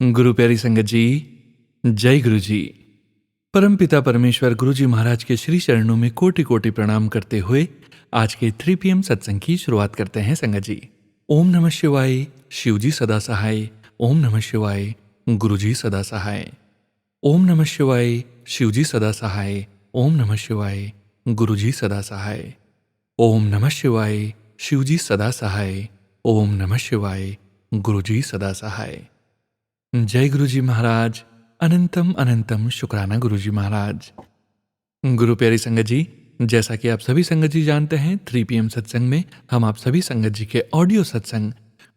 गुरु प्यारी संगत जी, जय गुरु जी। परमपिता परमेश्वर गुरु जी महाराज के श्री चरणों में कोटि कोटि प्रणाम करते हुए आज के 3 PM सत्संग की शुरुआत करते हैं संगत जी। ओम नमः शिवाय, शिव जी सदा सहाय। ओम नमः शिवाय, गुरु जी सदा सहाय। ओम नमः शिवाय, शिव जी सदा सहाय। ओम नमः शिवाय, गुरु जी सदा सहाय। ओम नमः शिवाय, शिव जी सदा सहाय। ओम नमः शिवाय, गुरु जी सदा सहाय। जय गुरु जी महाराज। अनंतम अनंतम शुक्राना गुरु जी महाराज। गुरु प्यारी संगत जी, जैसा कि आप सभी संगत जी जानते हैं, 3 PM सत्संग में हम आप सभी संगत जी के ऑडियो सत्संग,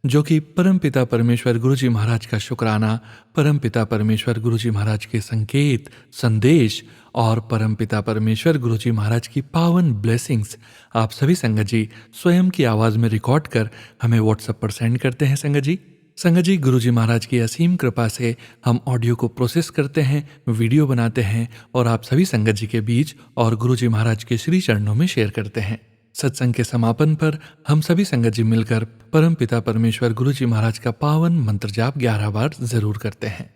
जो कि परमपिता परमेश्वर गुरु जी महाराज का शुक्राना, परमपिता परमेश्वर गुरु जी महाराज के संकेत, संदेश और परमपिता परमेश्वर गुरु जी महाराज की पावन ब्लेसिंग्स आप सभी संगत जी स्वयं की आवाज़ में रिकॉर्ड कर हमें व्हाट्सएप पर सेंड करते हैं संगत जी। संगत जी, गुरु जी महाराज की असीम कृपा से हम ऑडियो को प्रोसेस करते हैं, वीडियो बनाते हैं और आप सभी संगत जी के बीच और गुरु जी महाराज के श्री चरणों में शेयर करते हैं। सत्संग के समापन पर हम सभी संगत जी मिलकर परम पिता परमेश्वर गुरु जी महाराज का पावन मंत्र जाप 11 बार जरूर करते हैं।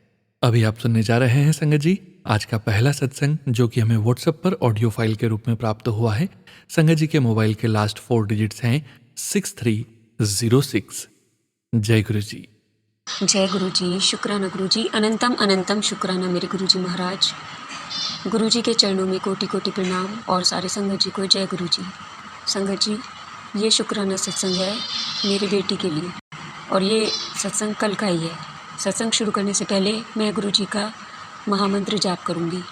अभी आप सुनने जा रहे हैं संगत जी आज का पहला सत्संग, जो कि हमें व्हाट्सएप पर ऑडियो फाइल के रूप में प्राप्त हुआ है। संगत जी के मोबाइल के लास्ट 4 डिजिट्स हैं 6306। जय गुरु जी। जय गुरु जी, शुक्राना गुरु जी, अनंतम अनंतम शुक्राना मेरे गुरु जी महाराज। गुरु जी के चरणों में कोटि कोटि प्रणाम और सारे संगत जी को जय गुरु जी। संगत जी, ये शुक्राना सत्संग है मेरी बेटी के लिए और ये सत्संग कल का ही है। सत्संग शुरू करने से पहले मैं गुरु जी का महामंत्र जाप करूँगी।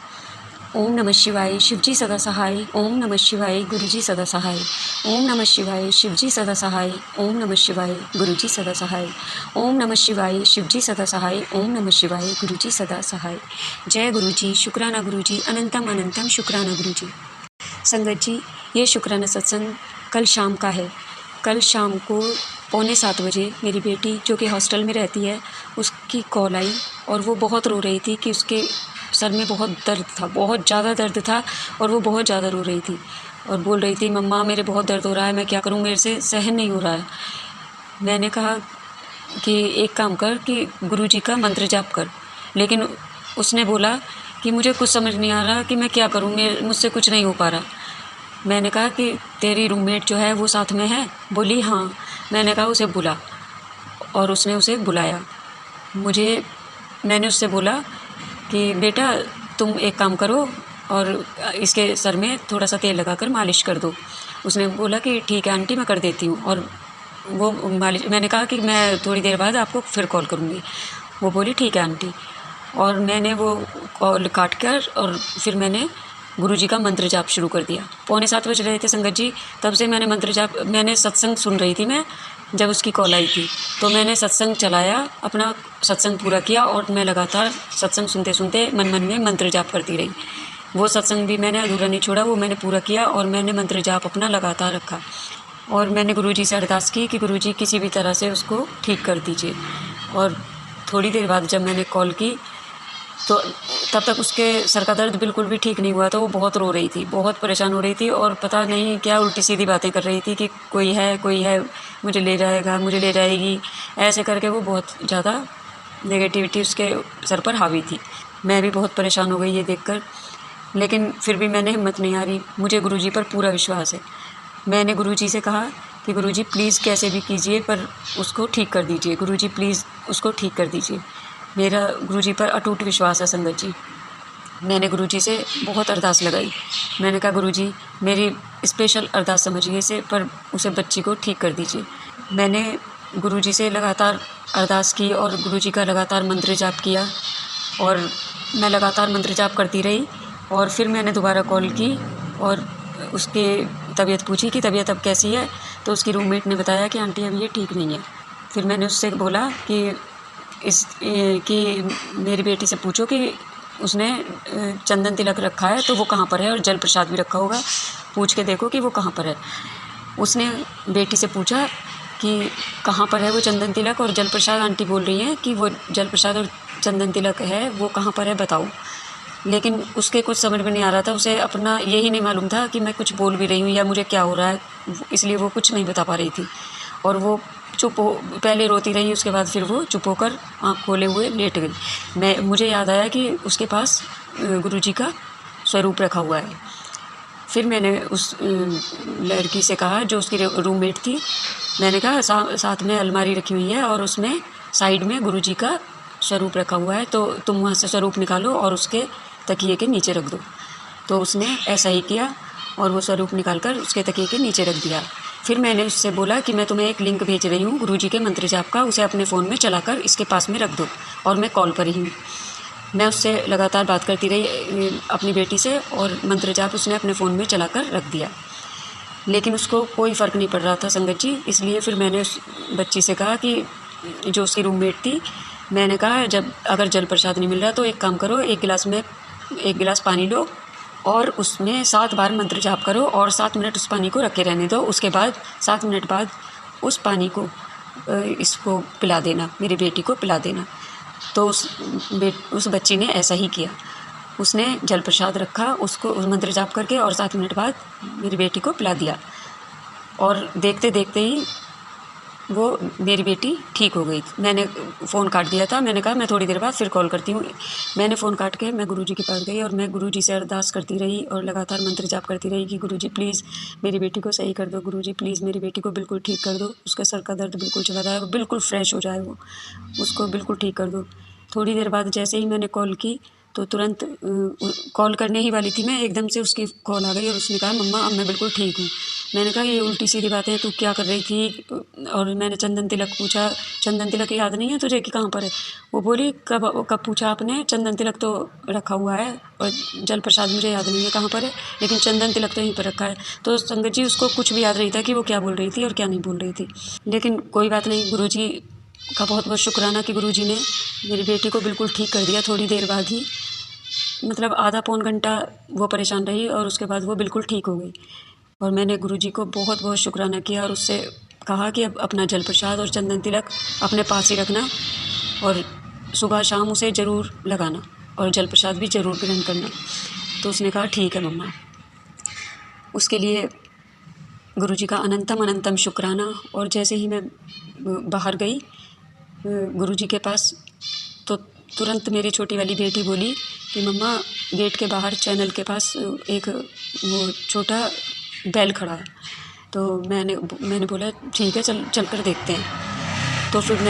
ओम नमः शिवाय, शिव जी सदा सहाय। ओम नमः शिवाय, गुरु जी सदा सहाय। ओम नमः शिवाय, शिव जी सदा सहाय। ओम नमः शिवाय, गुरु जी सदा सहाय। ओम नमः शिवाय, शिव जी सदा सहाय। ओम नमः शिवाय, गुरु जी सदा सहाय। जय गुरु जी, शुक्राना गुरु जी, अनंतम अनंतम शुक्राना गुरु जी। संगत जी, ये शुक्राना सत्संग कल शाम का है। कल शाम को 6:45 बजे मेरी बेटी, जो कि हॉस्टल में रहती है, उसकी कॉल आई और वो बहुत रो रही थी कि उसके सर में बहुत दर्द था, बहुत ज़्यादा दर्द था और वो बहुत ज़्यादा रो रही थी और बोल रही थी, मम्मा मेरे बहुत दर्द हो रहा है, मैं क्या करूँ, मेरे से सहन नहीं हो रहा है। मैंने कहा कि एक काम कर कि गुरुजी का मंत्र जाप कर, लेकिन उसने बोला कि मुझे कुछ समझ नहीं आ रहा कि मैं क्या करूँ, मुझसे कुछ नहीं हो पा रहा। मैंने कहा कि तेरी रूममेट जो है वो साथ में है? बोली हाँ। मैंने कहा उसे बुला और उसने उसे बुलाया। मैंने उससे बोला कि बेटा तुम एक काम करो और इसके सर में थोड़ा सा तेल लगाकर मालिश कर दो। उसने बोला कि ठीक है आंटी, मैं कर देती हूँ। और वो मालिश, मैंने कहा कि मैं थोड़ी देर बाद आपको फिर कॉल करूँगी। वो बोली ठीक है आंटी। और मैंने वो कॉल काट कर और फिर मैंने गुरुजी का मंत्र जाप शुरू कर दिया। 6:45 बज रहे थे संगत जी, तब से मैंने सत्संग सुन रही थी। मैं जब उसकी कॉल आई थी तो मैंने सत्संग चलाया, अपना सत्संग पूरा किया और मैं लगातार सत्संग सुनते सुनते मन मन में मंत्र जाप करती रही। वो सत्संग भी मैंने अधूरा नहीं छोड़ा, वो मैंने पूरा किया और मैंने मंत्र जाप अपना लगातार रखा। और मैंने गुरुजी से अरदास की कि गुरुजी किसी भी तरह से उसको ठीक कर दीजिए। और थोड़ी देर बाद जब मैंने कॉल की तो तब तक उसके सर का दर्द बिल्कुल भी ठीक नहीं हुआ था। वो बहुत रो रही थी, बहुत परेशान हो रही थी और पता नहीं क्या उल्टी सीधी बातें कर रही थी कि कोई है मुझे ले जाएगा, मुझे ले जाएगी, ऐसे करके वो बहुत ज़्यादा नेगेटिविटी उसके सर पर हावी थी। मैं भी बहुत परेशान हो गई ये देखकर, लेकिन फिर भी मैंने हिम्मत नहीं हारी। मुझे गुरुजी पर पूरा विश्वास है। मैंने गुरुजी से कहा कि गुरुजी प्लीज़ कैसे भी कीजिए पर उसको ठीक कर दीजिए, गुरुजी प्लीज़ उसको ठीक कर दीजिए। मेरा गुरुजी पर अटूट विश्वास है संगत जी। मैंने गुरुजी से बहुत अरदास लगाई। मैंने कहा गुरुजी मेरी स्पेशल अरदास समझिए इसे, पर उसे बच्ची को ठीक कर दीजिए। मैंने गुरुजी से लगातार अरदास की और गुरुजी का लगातार मंत्र जाप किया और मैं लगातार मंत्र जाप करती रही। और फिर मैंने दोबारा कॉल की और उसकी तबीयत पूछी कि तबीयत अब कैसी है, तो उसकी रूममेट ने बताया कि आंटी अब ये ठीक नहीं है। फिर मैंने उससे बोला कि मेरी बेटी से पूछो कि उसने चंदन तिलक रखा है तो वो कहाँ पर है, और जल प्रसाद भी रखा होगा, पूछ के देखो कि वो कहाँ पर है। उसने बेटी से पूछा कि कहाँ पर है वो चंदन तिलक और जल प्रसाद। आंटी बोल रही हैं कि वो जल प्रसाद और चंदन तिलक है, वो कहाँ पर है बताओ। लेकिन उसके कुछ समझ में नहीं आ रहा था, उसे अपना यही नहीं मालूम था कि मैं कुछ बोल भी रही हूँ या मुझे क्या हो रहा है, इसलिए वो कुछ नहीं बता पा रही थी। और वो चुप हो, पहले रोती रही, उसके बाद फिर वो चुप होकर आँख खोले हुए लेट गई। मुझे याद आया कि उसके पास गुरुजी का स्वरूप रखा हुआ है। फिर मैंने उस लड़की से कहा जो उसकी रूममेट थी, मैंने कहा साथ में अलमारी रखी हुई है और उसमें साइड में गुरुजी का स्वरूप रखा हुआ है, तो तुम वहाँ से स्वरूप निकालो और उसके तकिए के नीचे रख दो। तो उसने ऐसा ही किया और वो स्वरूप निकाल कर उसके तकिए के नीचे रख दिया। फिर मैंने उससे बोला कि मैं तुम्हें एक लिंक भेज रही हूँ गुरुजी के मंत्र जाप का, उसे अपने फ़ोन में चलाकर इसके पास में रख दो, और मैं कॉल पर ही हूँ। मैं उससे लगातार बात करती रही अपनी बेटी से, और मंत्र जाप उसने अपने फ़ोन में चलाकर रख दिया, लेकिन उसको कोई फ़र्क नहीं पड़ रहा था संगत जी। इसलिए फिर मैंने उस बच्ची से कहा कि जो उसकी रूममेट थी, मैंने कहा जब अगर जल प्रसाद नहीं मिल रहा तो एक काम करो, एक गिलास पानी लो और उसमें 7 बार मंत्र जाप करो और 7 मिनट उस पानी को रखे रहने दो। उसके बाद 7 मिनट बाद उस पानी को इसको पिला देना, मेरी बेटी को पिला देना। तो उस बच्ची ने ऐसा ही किया। उसने जल प्रसाद रखा, उसको मंत्र जाप करके, और 7 मिनट बाद मेरी बेटी को पिला दिया, और देखते देखते ही वो मेरी बेटी ठीक हो गई। मैंने फ़ोन काट दिया था, मैंने कहा मैं थोड़ी देर बाद फिर कॉल करती हूँ। मैंने फ़ोन काट के मैं गुरुजी के पास गई और मैं गुरुजी से अरदास करती रही और लगातार मंत्र जाप करती रही कि गुरुजी प्लीज़ मेरी बेटी को सही कर दो, गुरुजी प्लीज़ मेरी बेटी को बिल्कुल ठीक कर दो, उसका सर का दर्द बिल्कुल चला जाए और बिल्कुल फ्रेश हो जाए, वो उसको बिल्कुल ठीक कर दो। थोड़ी देर बाद जैसे ही मैंने कॉल की तो तुरंत कॉल करने ही वाली थी मैं, एकदम से उसकी कॉल आ गई और उसने कहा मम्मा अब मैं बिल्कुल ठीक हूँ। मैंने कहा ये उल्टी सीधी बातें तू क्या कर रही थी? और मैंने चंदन तिलक पूछा, चंदन तिलक याद नहीं है तुझे कि कहाँ पर है? वो बोली कब पूछा आपने? चंदन तिलक तो रखा हुआ है और जल प्रसाद मुझे याद नहीं है कहाँ पर है, लेकिन चंदन तिलक तो यहीं पर रखा है। तो संगत जी उसको कुछ भी याद नहीं था कि वो क्या बोल रही थी और क्या नहीं बोल रही थी। लेकिन कोई बात नहीं, गुरुजी का बहुत बहुत शुक्राना कि गुरुजी ने मेरी बेटी को बिल्कुल ठीक कर दिया। थोड़ी देर बाद ही, मतलब आधा पौन घंटा वो परेशान रही और उसके बाद वो बिल्कुल ठीक हो गई। और मैंने गुरुजी को बहुत बहुत शुक्राना किया और उससे कहा कि अब अपना जल प्रसाद और चंदन तिलक अपने पास ही रखना और सुबह शाम उसे ज़रूर लगाना और जल प्रसाद भी ज़रूर ग्रहण करना। तो उसने कहा ठीक है मम्मा। उसके लिए गुरुजी का अनंतम अनंतम शुक्राना। और जैसे ही मैं बाहर गई गुरुजी के पास, तो तुरंत मेरी छोटी वाली बेटी बोली कि मम्मा गेट के बाहर चैनल के पास एक वो छोटा बैल खड़ा है। तो मैंने बोला ठीक है चल कर देखते हैं। तो फिर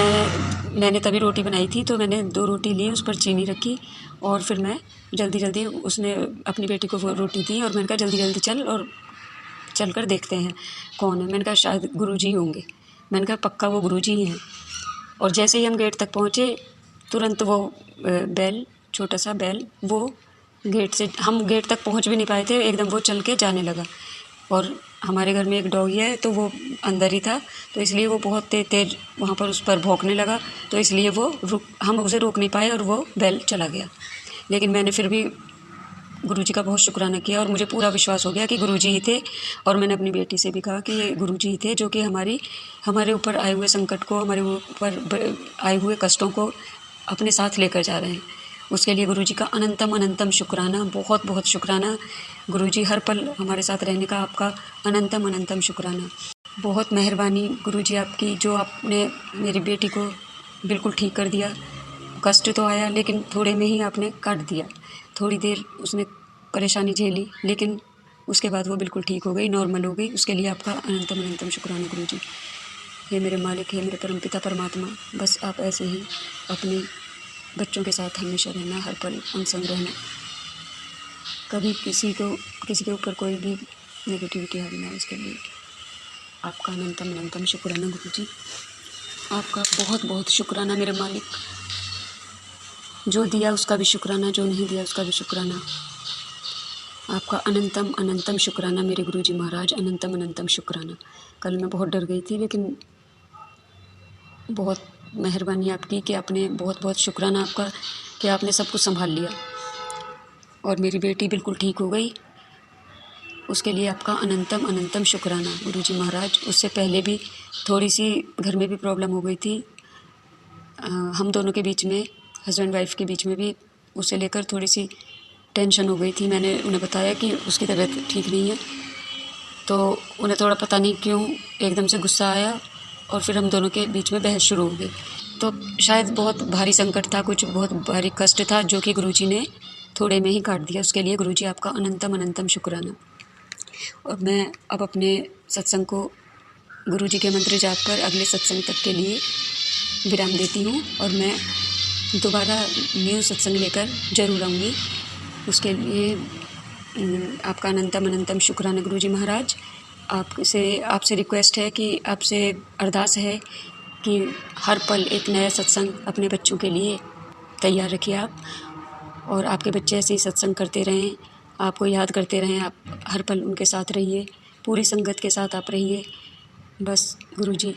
मैंने तभी रोटी बनाई थी, तो मैंने 2 रोटी ली, उस पर चीनी रखी और फिर मैं जल्दी उसने अपनी बेटी को वो रोटी दी और मैंने कहा जल्दी चल और चल कर देखते हैं कौन है। मैंने कहा शायद गुरुजी होंगे, मैंने कहा पक्का वो गुरुजी ही हैं। और जैसे ही हम गेट तक पहुँचे तुरंत वो बैल, छोटा सा बैल, वो हम गेट तक पहुँच भी नहीं पाए थे, एकदम वो चल के जाने लगा। और हमारे घर में एक डॉगी है तो वो अंदर ही था, तो इसलिए वो बहुत तेज़ वहाँ पर उस पर भौंकने लगा, तो इसलिए हम उसे रोक नहीं पाए और वो बैल चला गया। लेकिन मैंने फिर भी गुरुजी का बहुत शुक्राना किया और मुझे पूरा विश्वास हो गया कि गुरुजी ही थे। और मैंने अपनी बेटी से भी कहा कि ये गुरुजी ही थे जो कि हमारे ऊपर आए हुए संकट को, हमारे ऊपर आए हुए कष्टों को अपने साथ लेकर जा रहे हैं। उसके लिए गुरुजी का अनंतम अनंतम शुक्राना, बहुत बहुत शुक्राना। गुरुजी हर पल हमारे साथ रहने का आपका अनंतम अनंतम शुक्राना। बहुत मेहरबानी गुरुजी आपकी, जो आपने मेरी बेटी को बिल्कुल ठीक कर दिया। कष्ट तो आया लेकिन थोड़े में ही आपने काट दिया। थोड़ी देर उसने परेशानी झेली लेकिन उसके बाद वो बिल्कुल ठीक हो गई, नॉर्मल हो गई। उसके लिए आपका अनंतम अनंतम शुक्राना गुरुजी। हे मेरे मालिक, हे मेरे परमपिता परमात्मा, बस आप ऐसे ही अपने बच्चों के साथ हमेशा रहना, हर पल अनसंग रहना, कभी किसी के ऊपर कोई भी नेगेटिविटी हावी ना हो। इसके लिए आपका अनंतम अनंतम शुक्राना गुरुजी। आपका बहुत बहुत शुक्राना मेरे मालिक। जो दिया उसका भी शुक्राना, जो नहीं दिया उसका भी शुक्राना। आपका अनंतम अनंतम शुक्राना मेरे गुरुजी महाराज, अनंतम अनंतम शुक्राना। कल मैं बहुत डर गई थी लेकिन बहुत मेहरबानी आपकी कि आपने, बहुत बहुत शुक्राना आपका कि आपने सब कुछ संभाल लिया और मेरी बेटी बिल्कुल ठीक हो गई। उसके लिए आपका अनंतम अनंतम शुक्राना गुरुजी महाराज। उससे पहले भी थोड़ी सी घर में भी प्रॉब्लम हो गई थी, हम दोनों के बीच में, हस्बैंड वाइफ के बीच में भी उसे लेकर थोड़ी सी टेंशन हो गई थी। मैंने उन्हें बताया कि उसकी तबीयत ठीक नहीं है, तो उन्हें थोड़ा पता नहीं क्यों एकदम से गुस्सा आया और फिर हम दोनों के बीच में बहस शुरू हो गई। तो शायद बहुत भारी संकट था, कुछ बहुत भारी कष्ट था जो कि गुरुजी ने थोड़े में ही काट दिया। उसके लिए गुरुजी आपका अनंतम अनंतम शुक्राना। और मैं अब अपने सत्संग को गुरुजी के मंत्र जाप कर अगले सत्संग तक के लिए विराम देती हूँ, और मैं दोबारा न्यू सत्संग लेकर ज़रूर आऊँगी। उसके लिए आपका अनंतम अनंतम शुक्राना गुरुजी महाराज। आपसे रिक्वेस्ट है कि आपसे अरदास है कि हर पल एक नया सत्संग अपने बच्चों के लिए तैयार रखिए आप, और आपके बच्चे ऐसे ही सत्संग करते रहें, आपको याद करते रहें, आप हर पल उनके साथ रहिए, पूरी संगत के साथ आप रहिए। बस गुरुजी,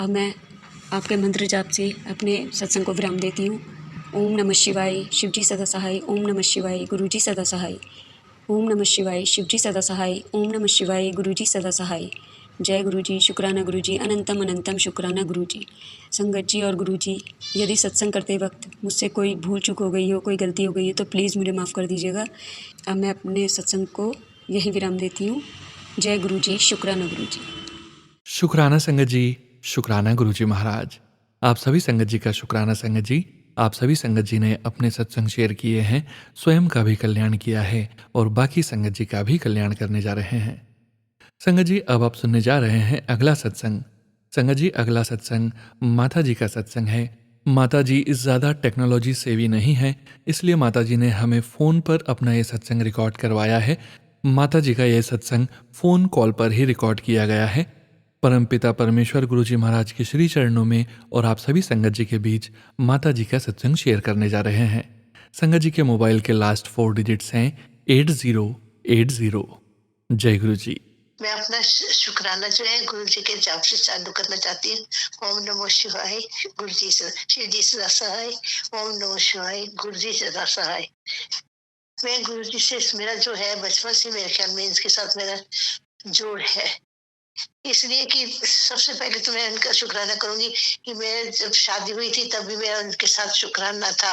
अब मैं आपके मंत्र जाप से अपने सत्संग को विराम देती हूँ। ओम नमः शिवाय, शिवजी सदा सहाय। ओम नमः शिवाय, गुरुजी सदा सहाय। ओम नमः शिवाय, शिवजी सदा सहाय। ओम नमः शिवाय, गुरुजी सदा सहाय। जय गुरुजी, शुक्राना गुरुजी, अनंतम अनंतम शुक्राना गुरुजी। संगत जी और गुरुजी, यदि सत्संग करते वक्त मुझसे कोई भूल चूक हो गई हो, कोई गलती हो गई है, तो प्लीज़ मुझे माफ़ कर दीजिएगा। अब मैं अपने सत्संग को यहीं विराम देती हूँ। जय गुरुजी, शुक्राना गुरुजी। शुक्राना संगत जी, शुक्राना गुरुजी महाराज। आप सभी संगत जी का शुक्राना संगत जी। आप सभी संगत जी ने अपने सत्संग शेयर किए हैं, स्वयं का भी कल्याण किया है और बाकी संगत जी का भी कल्याण करने जा रहे हैं। संगत जी, अब आप सुनने जा रहे हैं अगला सत्संग। संगत जी, अगला सत्संग माता जी का सत्संग है। माता जी इस ज़्यादा टेक्नोलॉजी सेवी नहीं है, इसलिए माता जी ने हमें फ़ोन पर अपना ये सत्संग रिकॉर्ड करवाया है। माता जी का ये सत्संग फ़ोन कॉल पर ही रिकॉर्ड किया गया है। परमपिता परमेश्वर गुरुजी महाराज के श्री चरणों में और आप सभी संगत जी के बीच माता जी का सत्संग शेयर करने जा रहे हैं। संगत जी के मोबाइल के लास्ट 4 डिजिट्स हैं 8080। जय गुरु जी। मैं अपना शुक्राना जो है गुरु जी के जाप से चालू करना चाहती हूँ। ओम नमो शिवाय, गुरु जी से शिव जी सदा सहाय। ओम नमो शिवाय, गुरु जी सदा सहाय। मैं गुरु जी से मेरा जो है बचपन से मेरे ख्याल में इनके साथ मेरा जोड़ है, इसलिए कि सबसे पहले तो मैं उनका शुक्राना करूंगी कि मैं जब शादी हुई थी तब भी मेरा उनके साथ शुक्राना था,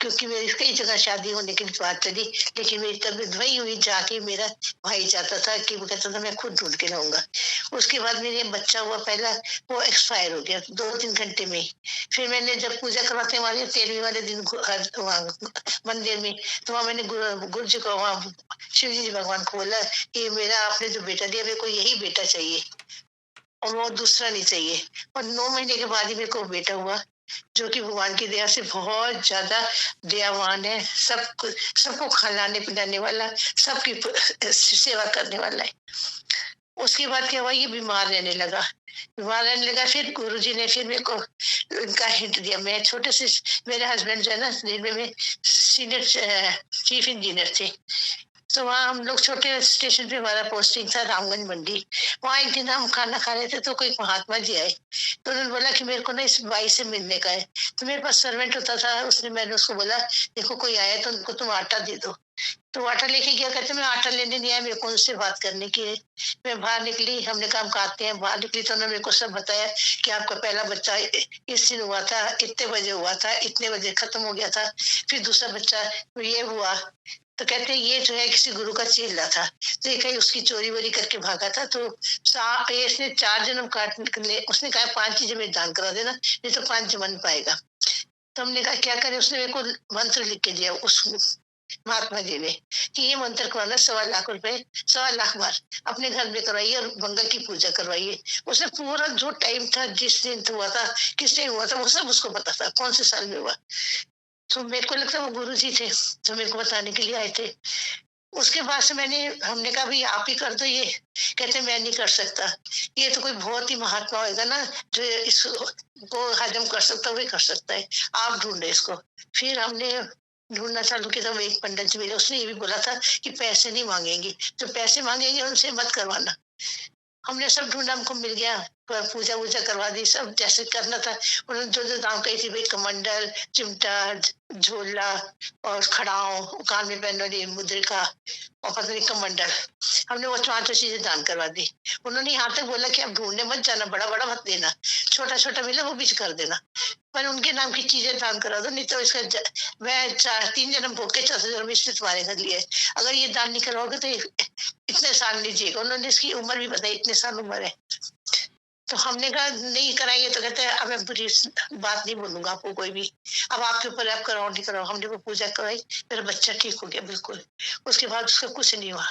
क्योंकि मेरी कई जगह शादी होने की बात चली, लेकिन मेरी तबीयत वही हुई जाके मेरा भाई चाहता था कि वो कहता था मैं खुद ढूंढ के लाऊंगा। उसके बाद मेरे बच्चा हुआ पहला, वो एक्सपायर हो गया 2-3 घंटे में। फिर मैंने जब पूजा करवाते वाले 13वीं वाले दिन मंदिर में, तो वहाँ मैंने गुरु जी को, वहाँ शिव जी भगवान को बोला कि मेरा आपने जो बेटा दिया मेरे को यही बेटा चाहिए और वो दूसरा नहीं चाहिए। और 9 महीने के बाद ही मेरे को बेटा हुआ, जो कि भगवान की दया से बहुत ज्यादा दयावान है, सबको खिलाने पिलाने वाला, सबकी सेवा करने वाला है। उसके बाद क्या हुआ, ये बीमार रहने लगा। फिर गुरुजी ने फिर मेरे को उनका हिंट दिया। मैं छोटे से, मेरे हस्बैंड जो है ना रेलवे में सीनियर चीफ इंजीनियर थे, तो वहाँ हम लोग छोटे स्टेशन पे हमारा पोस्टिंग था रामगंज मंडी। वहाँ एक दिन हम खाना खा रहे थे तो कोई महात्मा जी आए, तो उन्होंने बोला कि मेरे को ना इस बाई से मिलने का है। तो मेरे पास सर्वेंट होता था, मैंने उसको बोला देखो कोई आया तो उनको तुम आटा दे दो। तो आटा लेके गया, कहते मैं आटा लेने नहीं आया, मेरे को उनसे बात करने की है। मैं बाहर निकली, हमने काम खाते हैं, बाहर निकली तो उन्होंने मेरे को सब बताया कि आपका पहला बच्चा इस दिन हुआ था, इतने बजे हुआ था, इतने बजे खत्म हो गया था, फिर दूसरा बच्चा ये हुआ। तो कहते हैं ये जो है किसी गुरु का चेला था, तो ये कहीं उसकी चोरी वोरी करके भागा था, तो इसने 4 जन्म काट निकले। उसने कहा 5 चीजें मेरे दान करा देना, नहीं तो 5 जन्म पाएगा। तो हमने कहा क्या करें, उसने मेरे को मंत्र लिख के दिया उस महात्मा जी ने कि ये मंत्र करवाना 1.25 लाख रुपए 1.25 लाख बार अपने घर में करवाइए और मंगल की पूजा करवाइए। उसने पूरा जो टाइम था, जिस दिन हुआ था, किस टाइम हुआ था, वो सब उसको पता था, कौन से साल में हुआ। तो मेरे को लगता है वो गुरु जी थे जो मेरे को बताने के लिए आए थे। उसके बाद से हमने कहा भाई आप ही कर दो ये। कहते मैं नहीं कर सकता, ये तो कोई बहुत ही महात्मा होगा ना जो इसको हजम कर सकता, वही कर सकता है, आप ढूंढे इसको। फिर हमने ढूंढना चालू किया, तो एक पंडित जी मिले, उसने ये भी बोला था कि पैसे नहीं मांगेंगे, जो पैसे मांगेंगे उनसे मत करवाना। हमने सब ढूंढा, हमको मिल गया, पूजा वूजा करवा दी, सब जैसे करना था। उन्होंने जो जो दाम कही थी, भाई कमंडल, चिमटा, झोला और खड़ाओ, कान में पहनने वाली मुद्रिका और पता नहीं कमंडल, हमने वो 5 चीजें दान करवा दी। उन्होंने यहाँ तक बोला कि अब ढूंढने मत जाना, बड़ा बड़ा मत देना, छोटा छोटा मिले वो बीच कर देना, पर उनके नाम की चीजें दान करा दो, नहीं तो इसका मैं 3 जन्म भोग के 4 जन्म इसने तुम्हारे घर लिए, अगर ये दान नहीं करवाओगे तो इतने साल लीजिएगा। उन्होंने इसकी उम्र भी बताई, इतने साल उम्र है। तो हमने कहा नहीं कराएंगे, तो कहते हैं अब मैं बुरी बात नहीं बोलूंगा आपको कोई भी, अब आपके ऊपर है, आप कराओ नहीं कराओ। हमने वो पूजा कराई, मेरा बच्चा ठीक हो गया बिल्कुल। उसके बाद उसका कुछ नहीं हुआ।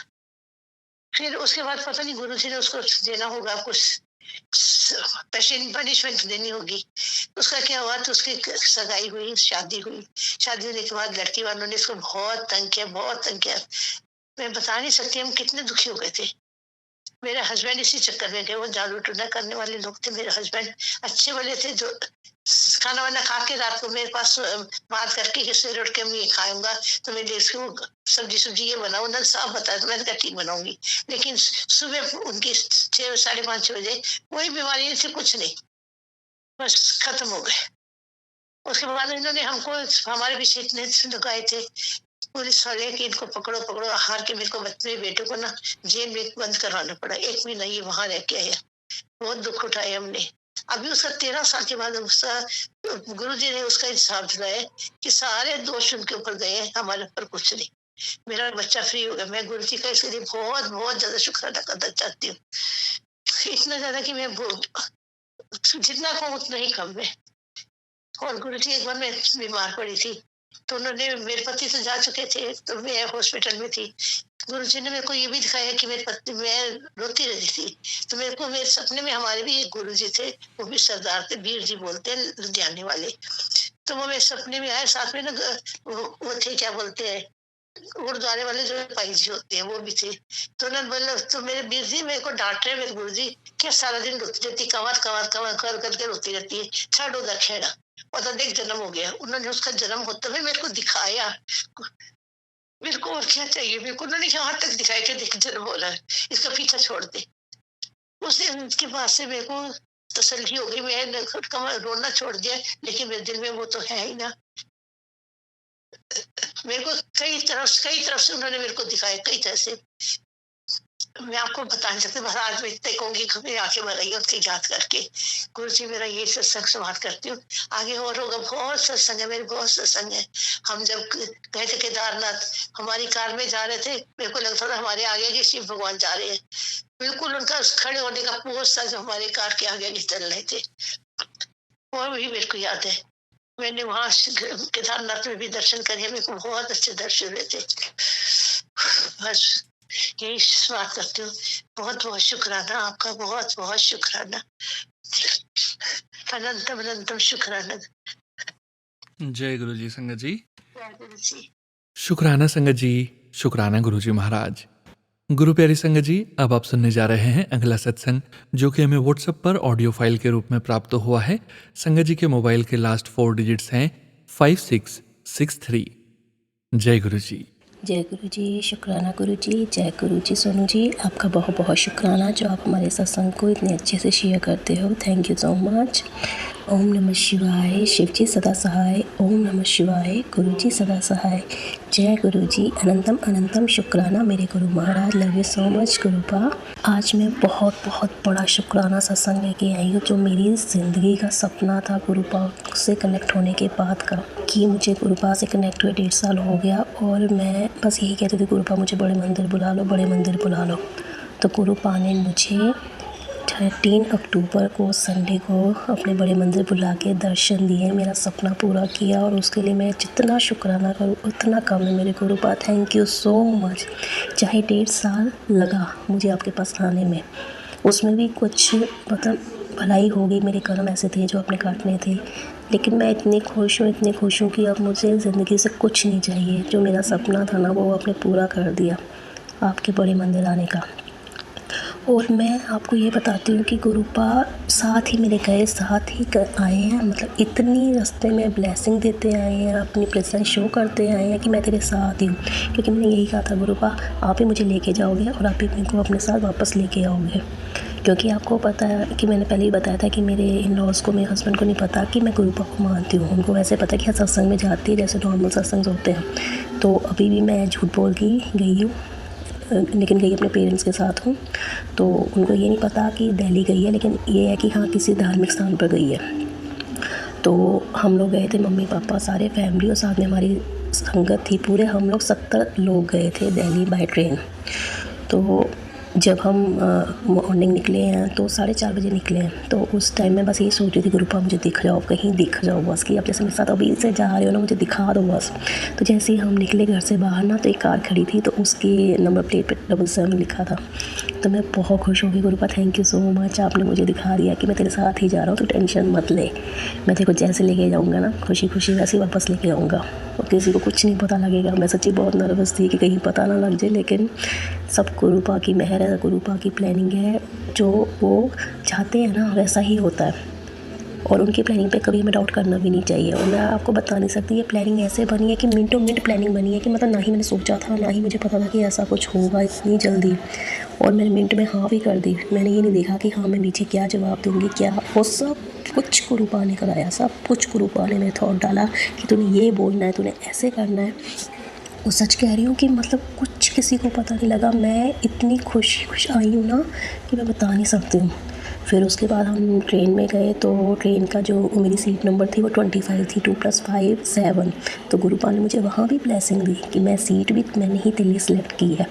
फिर उसके बाद पता नहीं गुरु जी ने उसको देना होगा कुछ पनिशमेंट देनी होगी। उसका क्या हुआ, तो उसकी सगाई हुई, शादी हुई। शादी होने के बाद लड़की वालों ने इसको बहुत तंग किया, बहुत तंग किया। मैं बता नहीं सकती हम कितने दुखी हो गए थे। मेरे हस्बैंड इसी चक्कर में गए, वो दारू टूना करने वाले लोग थे। मेरे हस्बैंड अच्छे वाले थे, जो खाना वाना खा के रात को मेरे पास बात करके कि सवेरे उठ के मैं ये खाऊंगा, तो मैं इसको सब्जी ये बनाऊं। उन्होंने साफ बताया, तो मैंने कहा ठीक बनाऊंगी। लेकिन सुबह उनकी 6 साढ़े 5 बजे कोई बीमारी नहीं थी, कुछ नहीं, बस खत्म हो गए। उसके बाद इन्होंने हमको, हमारे पीछे इतने लगाए थे पुलिस वाले कि इनको पकड़ो पकड़ो, हार के मेरे को मेरे बेटे को ना जेल में बंद करवाना पड़ा। 1 महीना ये वहां रह के आया। बहुत दुख उठाए हमने। अभी उसका 13 साल के बाद उसका गुरु जी ने उसका इंसाफ दिलाया कि सारे दोष उनके ऊपर गए, हमारे ऊपर कुछ नहीं। मेरा बच्चा फ्री हो गया। मैं गुरु जी का इसके लिए बहुत बहुत ज्यादा शुक्राना करना चाहती हूँ। इतना ज्यादा कि मैं जितना कहूँ उतना ही कम है। और गुरु जी, एक बार मैं बीमार पड़ी थी, तो उन्होंने, मेरे पति तो जा चुके थे, तो मैं हॉस्पिटल में थी। गुरु जी ने मेरे को ये भी दिखाया कि मेरे पति, मैं रोती रहती थी, तो मेरे को मेरे सपने में हमारे भी एक गुरु जी थे, वो भी सरदार थे, वीर जी बोलते हैं, लुधियाने वाले। तो वो मेरे सपने में आए, साथ में ना वो थे, क्या बोलते हैं, गुरुद्वारे वाले जो भाई जी होते हैं, वो भी थे। तो उन्होंने बोला, तो मेरे वीर जी मेरे को डांट रहे, मेरे गुरु जी, क्या सारा दिन रोती रहती, कवर कवर कवर कर करके रोती रहती है, छाड़ उधर खेड़ा। और तो देख जन्म हो गया। उन्होंने उसका जन्म होते हुए मेरे को दिखाया। मेरे को और क्या चाहिए, मेरे को उन्होंने यहाँ तक दिखाया कि देख जन्म हो रहा है, इसका पीछा छोड़ दे। उस दिन के बाद से मेरे को तसल्ली हो गई। मैं रोना छोड़ दिया, लेकिन मेरे दिल में वो तो है ही ना। मेरे को कई तरफ से उन्होंने मेरे को दिखाया, कई तरह से। मैं आपको बता नहीं सकती, बस आज मैं इतने कहूंगी कि मेरी आंखें भर रही है उसकी याद करके। गुरु जी, मेरा ये सत्संग समाप्त करती हूँ। आगे और होगा, बहुत सत्संग है मेरे, बहुत सत्संग है। हम जब गए थे केदारनाथ, हमारी कार में जा रहे थे, मेरे को लगता था हमारे आगे के शिव भगवान जा रहे हैं। बिल्कुल उनका खड़े होने का पोज था जो हमारे कार के आगे चल रहे थे, और भी मेरे को याद है। मैंने वहां केदारनाथ में भी दर्शन करे, मेरे को बहुत अच्छे दर्शन हुए थे। बस यही बात करती हूँ। बहुत बहुत शुक्राना आपका, बहुत बहुत शुक्राना, अनंतम अनंतम शुक्राना। जय गुरु जी संगत जी। जय गुरु जी। शुक्राना संगत जी, शुक्राना गुरु जी महाराज। गुरु प्यारी संगत जी, अब आप सुनने जा रहे हैं अगला सत्संग, जो कि हमें व्हाट्सएप पर ऑडियो फाइल के रूप में प्राप्त हुआ है। संगत जी के मोबाइल के लास्ट 4 डिजिट्स हैं 5663। जय गुरु जी। जय गुरु जी, शुक्राना गुरु जी। जय गुरु जी। सोनू जी, आपका बहुत बहुत शुक्राना जो आप हमारे सत्संग को इतने अच्छे से शेयर करते हो। Thank you so much. ओम नमः शिवाय। शिव जी सदा सहाय। ओम नमः शिवाय। गुरु जी सदा सहाय। जय गुरु जी। अनंतम अनंतम शुक्राना मेरे Guru Maharaj. Love you so much गुरुपा। आज मैं बहुत बहुत बड़ा शुक्राना सत्संग लेके आई हूँ, जो मेरी ज़िंदगी का सपना था गुरुपा से कनेक्ट होने के बाद का, कि मुझे गुरुपा से कनेक्ट हुए 1.5 साल हो गया, और मैं बस यही कहती थी, गुरुपा मुझे बड़े मंदिर बुला लो, बड़े मंदिर बुला लो। तो गुरुपा ने मुझे 13 अक्टूबर को संडे को अपने बड़े मंदिर बुला के दर्शन दिए, मेरा सपना पूरा किया, और उसके लिए मैं जितना शुक्राना करूँ उतना कम है मेरे गुरुपा। Thank you so much. चाहे 1.5 साल लगा मुझे आपके पास आने में, उसमें भी कुछ मतलब भलाई हो गई, मेरे कर्म ऐसे थे जो अपने काटने थे, लेकिन मैं इतनी खुश हूँ कि अब मुझे ज़िंदगी से कुछ नहीं चाहिए। जो मेरा सपना था ना, वो आपने पूरा कर दिया, आपके बड़े मंदिर आने का। और मैं आपको ये बताती हूँ कि गुरुपा साथ ही मेरे गए, साथ ही आए हैं, मतलब इतनी रास्ते में ब्लेसिंग देते आए हैं, अपनी प्रेजेंस शो करते आए हैं कि मैं तेरे साथ ही हूँ। क्योंकि मैंने यही कहा था, गुरुपा आप ही मुझे लेके जाओगे और आप ही मेरे को अपने साथ वापस लेके आओगे। क्योंकि आपको पता है कि मैंने पहले ही बताया था कि मेरे इन-लॉज़ को, मेरे हस्बैंड को नहीं पता कि मैं गुरुपा को मानती हूँ। उनको वैसे पता कि सत्संग में जाती है, जैसे नॉर्मल सत्संग होते हैं। तो अभी भी मैं झूठ बोल के गई हूँ, लेकिन गई अपने पेरेंट्स के साथ हूँ। तो उनको ये नहीं पता कि दिल्ली गई है, लेकिन ये है कि हाँ किसी धार्मिक स्थान पर गई है। तो हम लोग गए थे, मम्मी पापा सारे फैमिली, और साथ में हमारी संगत थी। पूरे हम लोग 70 लोग गए थे दिल्ली बाय ट्रेन। तो जब हम मॉर्निंग निकले हैं तो 4:30 बजे निकले हैं, तो उस टाइम में बस यही सोच रही थी कि रूपा मुझे दिख जाओ, कहीं दिख जाओ बस, कि अब जैसे मेरे साथ अभी से जा रहे हो ना, मुझे दिखा दो बस। तो जैसे ही हम निकले घर से बाहर ना, तो एक कार खड़ी थी, तो उसकी नंबर प्लेट पे 77 लिखा था। तो मैं बहुत खुश हो गई, रूपा थैंक यू सो मच, आपने मुझे दिखा दिया कि मैं तेरे साथ ही जा रहा हूँ, तो टेंशन मत ले, मैं तेरे को जैसे लेके जाऊँगा ना खुशी खुशी वैसे ही वापस लेके आऊँगा, और किसी को कुछ नहीं पता लगेगा। मैं सच्ची बहुत नर्वस थी कि कहीं पता ना लग जाए, लेकिन सब गुरुपा की मेहर है, गुरुपा की प्लानिंग है, जो वो चाहते हैं ना वैसा ही होता है, और उनकी प्लानिंग पे कभी हमें डाउट करना भी नहीं चाहिए। और मैं आपको बता नहीं सकती, ये प्लानिंग ऐसे बनी है कि मिनटों मिनट प्लानिंग बनी है, कि मतलब ना ही मैंने सोचा था, ना ही मुझे पता था कि ऐसा कुछ होगा इतनी जल्दी, और मैंने मिनट में हाँ भी कर दी। मैंने ये नहीं देखा कि हाँ मैं पीछे क्या जवाब दूँगी, क्या, वो सब कुछ गुरुपा ने कराया, सब कुछ गुरुपा ने मेरे थॉट डाला कि तूने ये बोलना है, तूने ऐसे करना है। वो सच कह रही हूँ कि मतलब कुछ किसी को पता नहीं लगा, मैं इतनी खुश आई हूँ ना कि मैं बता नहीं सकती हूँ। फिर उसके बाद हम ट्रेन में गए, तो ट्रेन का जो मेरी सीट नंबर थी वो 25 थी, 2 + 5 7। तो गुरुपा ने मुझे वहाँ भी ब्लेसिंग दी कि मैं सीट भी मैंने ही तेरे लिए सिलेक्ट की है।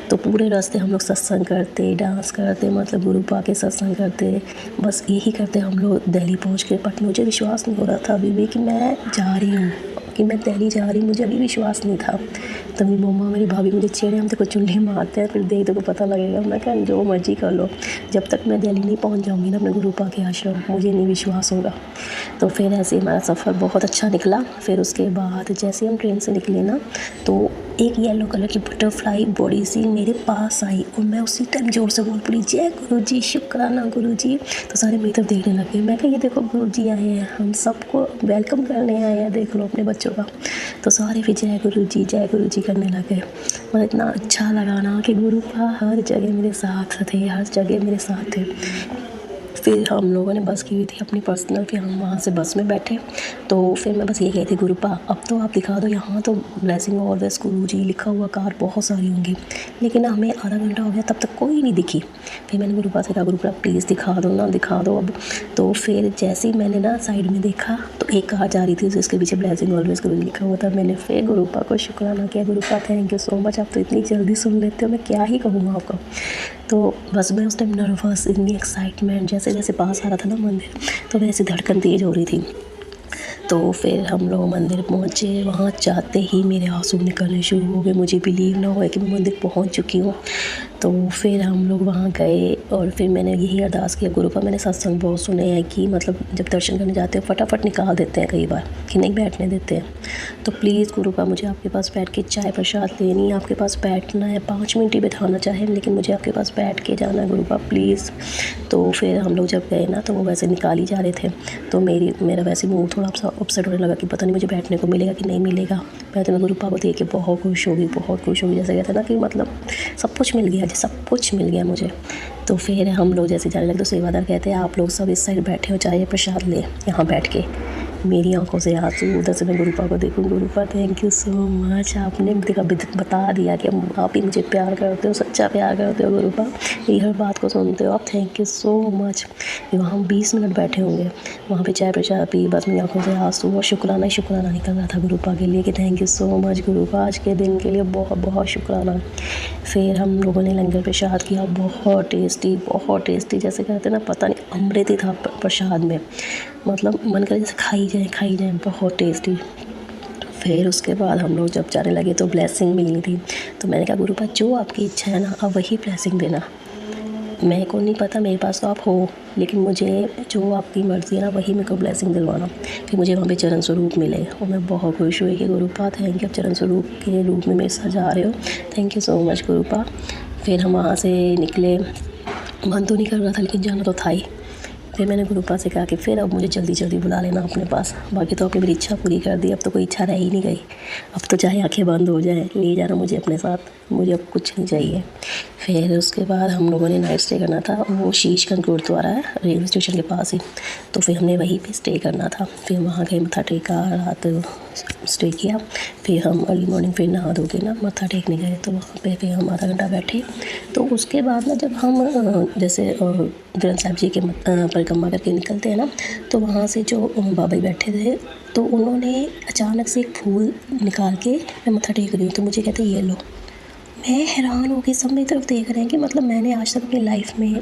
तो पूरे रास्ते हम लोग सत्संग करते, डांस करते, मतलब गुरुपा के सत्संग करते, बस यही करते हम लोग दिल्ली पहुँच के। बट मुझे विश्वास नहीं हो रहा था अभी भी कि मैं जा रही हूँ, कि मैं दिल्ली जा रही हूँ, मुझे अभी विश्वास नहीं था। तो मेरी मम्मा मेरी भाभी मुझे छेड़े, हम तेरे को चुल्ली मारते हैं, फिर देख तेरे को पता लगेगा। मैं कहा जो मर्जी कर लो, जब तक मैं दिल्ली नहीं पहुँच जाऊँगी ना अपने गुरुपा के आश्रम, मुझे नहीं विश्वास होगा। तो फिर ऐसे हमारा सफ़र बहुत अच्छा निकला। फिर उसके बाद जैसे हम ट्रेन से निकले ना, तो एक येलो कलर की बटरफ्लाई बड़ी सी मेरे पास आई, और मैं उसी टाइम ज़ोर से बोल पड़ी, जय गुरु जी, शुक्राना गुरु जी। तो सारे मेरी तरफ देखने लगे। मैं कहा ये देखो गुरु जी आए हैं, हम सबको वेलकम करने आए हैं, देख लो अपने बच्चों का। तो सारे फिर जय गुरु जी करने लगे। और इतना अच्छा लगा ना कि गुरुपा हर जगह मेरे साथ थे, हर जगह मेरे साथ थे। फिर हम लोगों ने बस की हुई थी अपनी पर्सनल, फिर हम वहाँ से बस में बैठे। तो फिर मैं बस ये कही थी, गुरुपा अब तो आप दिखा दो, यहाँ तो ब्लेसिंग ऑलवेज गुरु जी लिखा हुआ कार बहुत सारी होंगी, लेकिन हमें आधा घंटा हो गया तब तक कोई नहीं दिखी। फिर मैंने गुरुपा से कहा, गुरुपा प्लीज़ दिखा दो ना, दिखा दो अब। तो फिर जैसे ही मैंने ना साइड में देखा, तो एक कार जा रही थी, जिसके पीछे ब्लेसिंग ऑलवेज गुरु जी लिखा हुआ था। मैंने फिर गुरुपा को शुक्राना किया, गुरुपा थैंक यू सो मच, आप तो इतनी जल्दी सुन लेते हो, मैं क्या ही कहूँगा आपको। तो बस मैं उस टाइम नर्वस, इतनी एक्साइटमेंट, जैसे जैसे पास आ रहा था ना मंदिर, तो वैसे धड़कन तेज़ हो रही थी। तो फिर हम लोग मंदिर पहुँचे, वहाँ जाते ही मेरे आंसू निकलने शुरू हो गए, मुझे बिलीव ना हुआ कि मैं मंदिर पहुँच चुकी हूँ। तो फिर हम लोग वहाँ गए, और फिर मैंने यही अरदास किया, गुरुपा मैंने सत्संग बहुत सुने हैं कि मतलब जब दर्शन करने जाते हैं फटाफट निकाल देते हैं कई बार, कि नहीं बैठने देते हैं। तो प्लीज़ गुरुपा मुझे आपके पास बैठ के चाय प्रसाद लेनी है, आपके पास बैठना है, 5 मिनट ही बैठाना चाहे, लेकिन मुझे आपके पास बैठ के जाना है गुरुपा प्लीज़। तो फिर हम लोग जब गए ना, तो वो वैसे निकाल ही जा रहे थे, तो मेरा वैसे मुँह थोड़ा सा अपसेट होने लगा कि पता नहीं मुझे बैठने को मिलेगा कि नहीं मिलेगा। मैं तो गुरुपा को देख के बहुत खुश होगी, बहुत खुश होगी, जैसे कहते हैं ना कि मतलब सब कुछ मिल गया, सब कुछ मिल गया मुझे। तो फिर हम लोग जैसे जाने लगे, तो सेवादार कहते हैं आप लोग सब इस साइड बैठे हो, चाहे प्रसाद ले यहाँ बैठ के। मेरी आंखों से आंसू, उधर से मैं गुरुपा को देखूँ, गुरुपा थैंक यू सो मच, आपने बता दिया कि आप ही मुझे प्यार करते हो, सच्चा प्यार करते हो गुरुपा, ये हर बात को सुनते हो आप, थैंक यू सो मच। वहाँ हम 20 मिनट बैठे होंगे, वहाँ पे चाय प्रसाद पी, बस मेरी आंखों से आंसू और शुक्राना निकल रहा था गुरुपा के लिए कि थैंक यू सो मच गुरुपा, आज के दिन के लिए बहुत बहुत शुक्राना। फिर हम लोगों ने लंगर प्रसाद किया, बहुत टेस्टी, जैसे कहते हैं ना पता नहीं अमृत ही था प्रसाद में, मतलब मन करे जैसे खाई जाए, बहुत टेस्टी। फिर उसके बाद हम लोग जब जाने लगे तो ब्लेसिंग मिली थी, तो मैंने कहा गुरुपा जो आपकी इच्छा है ना, आप वही ब्लेसिंग देना, मेरे को नहीं पता, मेरे पास तो आप हो, लेकिन मुझे जो आपकी मर्ज़ी है ना वही मेरे को ब्लेसिंग दिलवाना। फिर मुझे वहाँ पे चरण स्वरूप मिले, और मैं बहुत खुश हुई कि गुरुपा थैंक यू, आप चरण स्वरूप के रूप में मेरे साथ जा रहे हो, थैंक यू सो मच गुरुपा। फिर हम वहाँ से निकले, मन तो नहीं कर रहा था लेकिन जाना तो था ही। फिर मैंने गुरुपा से कहा कि फिर अब मुझे जल्दी बुला लेना अपने पास, बाकी तो आपने मेरी इच्छा पूरी कर दी, अब तो कोई इच्छा रह ही नहीं गई, अब तो चाहे आंखें बंद हो जाए, ले जाना मुझे अपने साथ, मुझे अब कुछ नहीं चाहिए। फिर उसके बाद हम लोगों ने नाइट स्टे करना था, वो शीशगंज गुरुद्वारा है रेलवे स्टेशन के पास ही, तो फिर हमने वहीं पे स्टे करना था। फिर वहाँ गए, मत्था टेका, रात स्टे किया। फिर हम अर्ली मॉर्निंग फिर नहा धो के ना मत्था टेकने गए, तो वहाँ पे फिर हम आधा घंटा बैठे। तो उसके बाद ना जब हम जैसे ग्रंथ साहिब जी के परिक्रमा करके निकलते हैं ना, तो वहाँ से जो बाबा जी बैठे थे, तो उन्होंने अचानक से एक फूल निकाल के, मैं मत्था टेक रही हूँ, तो मुझे कहते ये लो। मैं हैरान हो गई, सब मेरी तरफ देख रहे हैं कि मतलब मैंने आज तक अपनी लाइफ में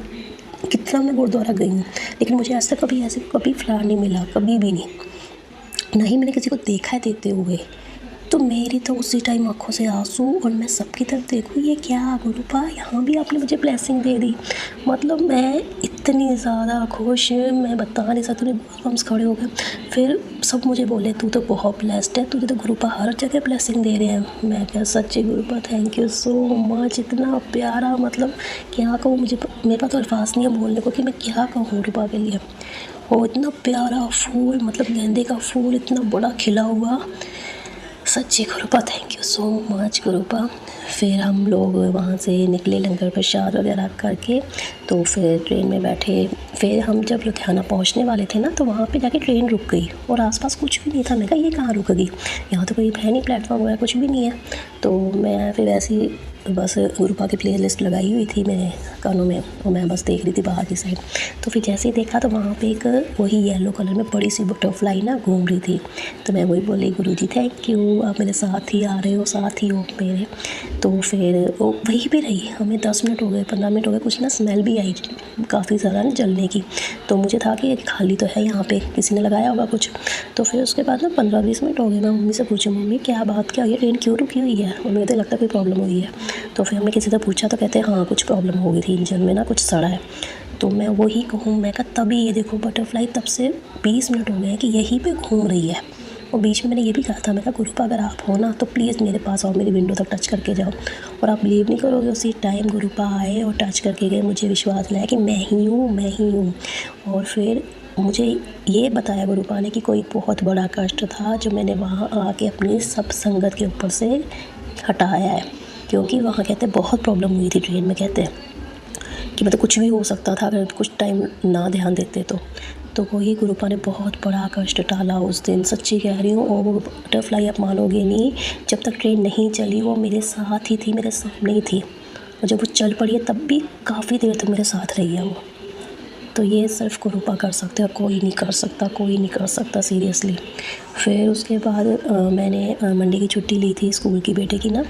कितना मैं गुरुद्वारा गई हूँ, लेकिन मुझे आज तक कभी ऐसे कभी फ्लावर नहीं मिला, कभी भी नहीं, ना ही मैंने किसी को देखा है देते हुए। तो मेरी तो उसी टाइम आँखों से आंसू, और मैं सबकी तरफ देखूँ ये क्या गुरुपा, यहाँ भी आपने मुझे ब्लेसिंग दे दी। मतलब मैं इतनी ज़्यादा खुश, मैं बता नहीं सकती, मेरे गूज़बम्स खड़े हो गए। फिर सब मुझे बोले तू तो बहुत ब्लेस्ड है, तुझे तो गुरुपा हर जगह ब्लेसिंग दे रहे हैं। मैं क्या सच्ची गुरुपा थैंक यू सो मच, इतना प्यारा, मतलब क्या कहूँ, मुझे मेरे पास तो अल्फाज नहीं है बोलने को कि मैं क्या कहूँ गुरुपा के लिए। वो इतना प्यारा फूल, मतलब गेंदे का फूल इतना बड़ा खिला हुआ, सच्ची गुरुपा थैंक यू सो मच गुरुपा। फिर हम लोग वहाँ से निकले लंगर प्रसाद वगैरह करके, तो फिर ट्रेन में बैठे। फिर हम जब लुधियाना पहुँचने वाले थे ना, तो वहाँ पे जाके ट्रेन रुक गई और आसपास कुछ भी नहीं था। मैं कहा ये कहाँ रुक गई, यहाँ तो कोई है नहीं, प्लेटफॉर्म वगैरह कुछ भी नहीं है। तो मैं फिर ऐसी बस गुरुपा की प्ले लिस्ट लगाई हुई थी मेरे कानों में, और मैं बस देख रही थी बाहर की साइड। तो फिर जैसे ही देखा तो वहाँ पे एक वही येलो कलर में बड़ी सी बटरफ्लाई ना घूम रही थी। तो मैं वही बोली गुरुजी थैंक यू, आप मेरे साथ ही आ रहे हो, साथ ही हो मेरे। तो फिर वो वहीं पे रही, हमें 10 मिनट हो गए, 15 मिनट हो गए, कुछ ना स्मेल भी आई काफ़ी ज़्यादा ना जलने की। तो मुझे था कि खाली तो है यहाँ पे, किसी ने लगाया होगा कुछ। तो फिर उसके बाद ना 15-20 मिनट हो गए, मैं मम्मी से पूछी मम्मी क्या बात, क्या ये ट्रेन क्यों रुकी हुई है, और मुझे तो लगता है कोई प्रॉब्लम हुई है। तो फिर हमने किसी से पूछा तो कहते हैं हाँ कुछ प्रॉब्लम हो गई थी, इंजन में ना कुछ सड़ा है। तो मैं वही कहूँ, मैं कहा तभी ये देखो बटरफ्लाई तब से 20 मिनट हो गए हैं कि यहीं पे घूम रही है। और बीच में मैंने ये भी कहा था, मैं कहा गुरुपा अगर आप हो ना तो प्लीज़ मेरे पास आओ, मेरी विंडो तक टच करके जाओ। और आप बिलीव नहीं करोगे, उसी टाइम गुरुपा आए और टच करके गए, मुझे विश्वास दिलाया कि मैं ही हूँ, मैं ही हूँ। और फिर मुझे ये बताया गुरुपा ने कि कोई बहुत बड़ा कष्ट था जो मैंने वहाँ आके अपनी सब संगत के ऊपर से हटाया है, क्योंकि वहाँ कहते बहुत प्रॉब्लम हुई थी ट्रेन में, कहते हैं कि मतलब कुछ भी हो सकता था अगर कुछ टाइम ना ध्यान देते तो वही गुरुपा ने बहुत बड़ा कष्ट टाला उस दिन, सच्ची कह रही हूँ। और वो बटरफ्लाई आप मानोगे नहीं, जब तक ट्रेन नहीं चली वो मेरे साथ ही थी, मेरे सामने ही थी, और जब वो चल पड़ी है तब भी काफ़ी देर तक मेरे साथ रही है वो। तो ये सिर्फ गुरुपा कर सकते हैं और कोई नहीं कर सकता, कोई नहीं कर सकता सीरियसली। फिर उसके बाद मैंने मंडे की छुट्टी ली थी स्कूल की बेटे की ना,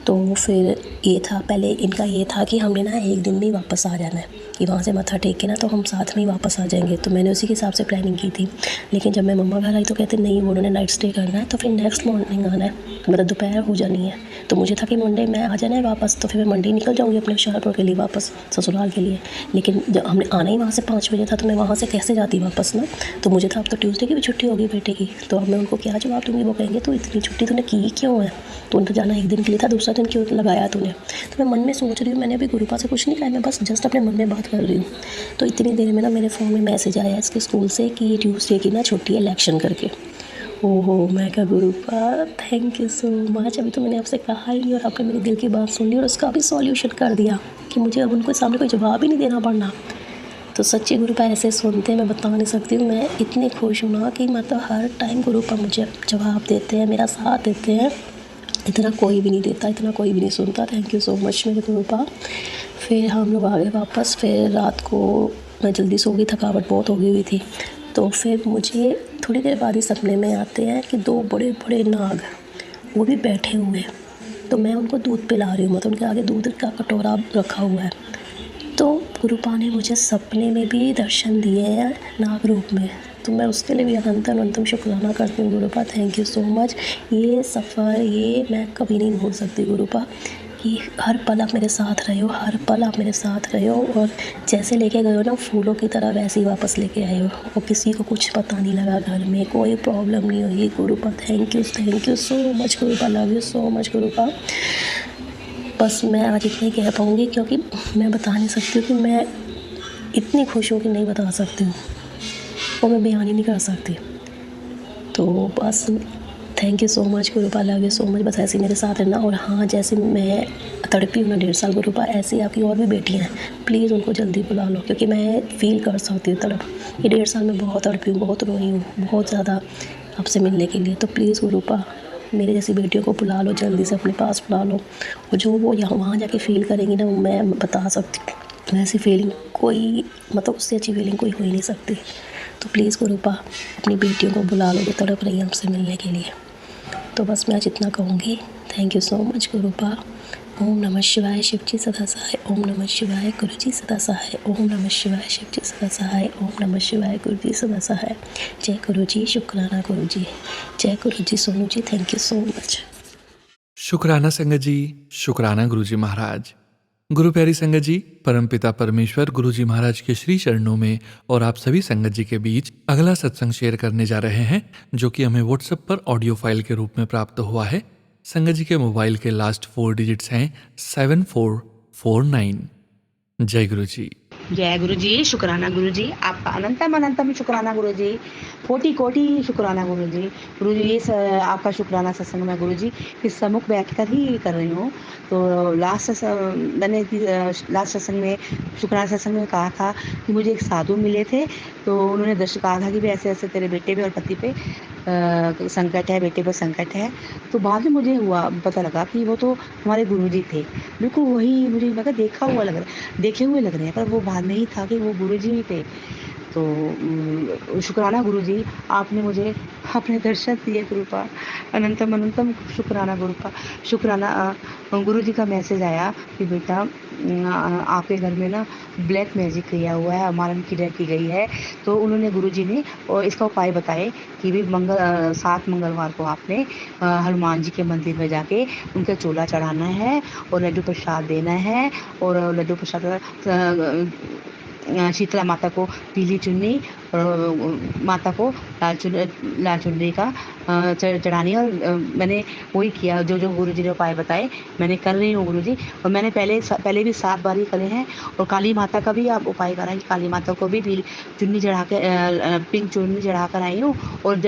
तो फिर ये था, पहले इनका ये था कि हमने ना एक दिन में वापस आ जाना है, कि वहाँ से मत्था टेक के ना तो हम साथ में ही वापस आ जाएंगे। तो मैंने उसी के हिसाब से प्लानिंग की थी। लेकिन जब मैं मम्मा घर आई तो कहते नहीं, वो उन्होंने नाइट स्टे करना है, तो फिर नेक्स्ट मॉर्निंग आना है, मतलब दोपहर हो जानी है। तो मुझे था कि मंडे मैं आ जाना है वापस, तो फिर मैं मंडे निकल जाऊँगी अपने होशियारपुर के लिए वापस, ससुराल के लिए। लेकिन जब हमने आना ही वहाँ से 5 बजे था, तो मैं वहाँ से कैसे जाती वापस ना। तो मुझे था अब तो ट्यूसडे की भी छुट्टी होगी बेटे की, तो अब मैं उनको क्या जवाब दूँगी। वो कहेंगे तो इतनी छुट्टी तूने की क्यों है, तो उनको जाना एक दिन के लिए था, दूसरा दिन क्यों लगाया तूने। तो मैं मन में सोच रही हूँ, मैंने अभी गुरुपा से कुछ नहीं कहा, मैं बस जस्ट अपने मन में बात कर रही हूँ। तो इतनी देर में ना मेरे फ़ोन में मैसेज आया इसके स्कूल से कि ट्यूसडे की ना छुट्टी है इलेक्शन करके। ओहो, मैं क्या गुरुपा थैंक यू सो मच, अभी तो मैंने आपसे कहा ही नहीं और आपने मेरे दिल की बात सुन ली और उसका भी सॉल्यूशन कर दिया कि मुझे अब उनको सामने कोई जवाब ही नहीं देना पड़ना। तो सच्ची गुरुपा ऐसे सुनते हैं, मैं बता नहीं सकती हूँ, मैं इतनी खुश हूँ ना कि मतलब हर टाइम गुरुपा मुझे जवाब देते हैं, मेरा साथ देते हैं। इतना कोई भी नहीं देता, इतना कोई भी नहीं सुनता। थैंक यू सो मच मेरे गुरुपा। फिर हम लोग आ गए वापस। फिर रात को मैं जल्दी सो गई, थकावट बहुत हो गई हुई थी। तो फिर मुझे थोड़ी देर बाद ही सपने में आते हैं कि 2 बड़े बड़े नाग वो भी बैठे हुए हैं। तो मैं उनको दूध पिला रही हूँ, मतलब उनके आगे दूध का कटोरा रखा हुआ है। तो गुरुपा ने मुझे सपने में भी दर्शन दिए हैं नाग रूप में, तो मैं उसके लिए भी अनंतम शुक्राना करती हूँ गुरुपा। Thank you so much. ये सफ़र ये मैं कभी नहीं भूल सकती गुरुपा, कि हर पल आप मेरे साथ रहे हो, हर पल आप मेरे साथ रहे हो, और जैसे लेके गए हो ना फूलों की तरह वैसे ही वापस लेके आए हो, और किसी को कुछ पता नहीं लगा, घर में कोई प्रॉब्लम नहीं हुई गुरुपा। थैंक यू सो मच गुरुपा, लव यू सो मच गुरुपा। बस मैं आज इतना ही कह पाऊँगी, क्योंकि मैं बता नहीं सकती हूँ कि मैं इतनी खुश हूँ कि नहीं बता सकती हूँ, और मैं बयान ही नहीं कर सकती। तो बस थैंक यू सो मच गुरुपा, लव यू सो मच। बस ऐसे ही मेरे साथ रहना। और हाँ, जैसे मैं तड़पी हूँ ना 1.5 साल गुरुपा, ऐसी आपकी और भी बेटियाँ हैं, प्लीज़ उनको जल्दी बुला लो, क्योंकि मैं फ़ील कर सकती हूँ तड़प। ये 1.5 साल में बहुत तड़पी हूँ, बहुत रोई हूँ, बहुत ज़्यादा आपसे मिलने के लिए। तो प्लीज़ गुरुपा मेरे जैसी बेटियों को बुला लो, जल्दी से अपने पास बुला लो। और जो वो यहाँ वहाँ जाके फ़ील करेंगी ना, मैं बता सकती हूँ वैसी फीलिंग कोई, मतलब उससे अच्छी फीलिंग कोई हो ही नहीं सकती। तो प्लीज़ गुरुपा अपनी बेटियों को बुला लो, तड़प रही है हमसे मिलने के लिए। तो बस मैं आज इतना कहूँगी। थैंक यू सो मच गुरुपा, ओम नमः शिवाय शिवजी सदा सहाय। ओम नमः शिवाय गुरुजी सदा सहाय। ओम नमः शिवाय शिवजी सदा सहाय। ओम नमः शिवाय गुरुजी सदा सहाय। जय गुरुजी, शुक्राना गुरुजी। जय गुरुजी Sonu ji, thank you so much. शुक्राना संगत जी, शुक्राना गुरुजी महाराज। गुरु प्यारी संगत जी, परमपिता परमेश्वर गुरुजी महाराज के श्री चरणों में और आप सभी संगत जी के बीच अगला सत्संग शेयर करने जा रहे हैं, जो कि हमें व्हाट्सएप पर ऑडियो फाइल के रूप में प्राप्त हुआ है। संगत जी के मोबाइल के लास्ट 4 डिजिट्स हैं 7449। जय गुरु जी। जय गुरु जी, शुक्राना गुरु जी, आपका अनंतम अनंतम शुक्राना गुरु जी, कोटि कोटि शुक्राना गुरु जी। गुरु जी आपका शुक्राना सत्संग में गुरु जी कि सम्मुख बैठकर ही कर रही हूँ। तो मैंने लास्ट सत्संग में, शुक्राना सत्संग में कहा था कि मुझे एक साधु मिले थे, तो उन्होंने दृष्ट कहा था कि भी ऐसे ऐसे तेरे बेटे पे और पति पे संकट है, बेटे पर संकट है। तो बाद में मुझे पता लगा कि वो तो हमारे गुरु जी थे। बिल्कुल वही मुझे लगा, देखे हुए लग रहे हैं, पर वो बाद में ही था कि वो गुरुजी ही थे। तो शुक्राना गुरुजी, आपने मुझे अपने दर्शन दिए गुरु का, अनंतम अनंतम शुक्राना गुरु का। शुक्राना गुरुजी का मैसेज आया कि बेटा आपके घर में ना ब्लैक मैजिक किया हुआ है, मारन की डेथ की गई है। तो उन्होंने गुरुजी ने और इसका उपाय बताए कि भी 7 मंगलवार को आपने हनुमान जी के मंदिर में जाके उनका चोला चढ़ाना है और लड्डू प्रसाद देना है। और लड्डू प्रसाद शीतला माता को पीली चुन्नी और माता को लाल चुन्नी का चढ़ानी है। और मैंने वही किया, जो जो गुरुजी ने उपाय बताए मैंने कर रही हूँ गुरुजी। और मैंने पहले भी 7 बार ही करे हैं। और काली माता का भी आप उपाय करा है, काली माता को भी चुन्नी चढ़ा के पिंक चुन्नी चढ़ा कर आई हूँ। और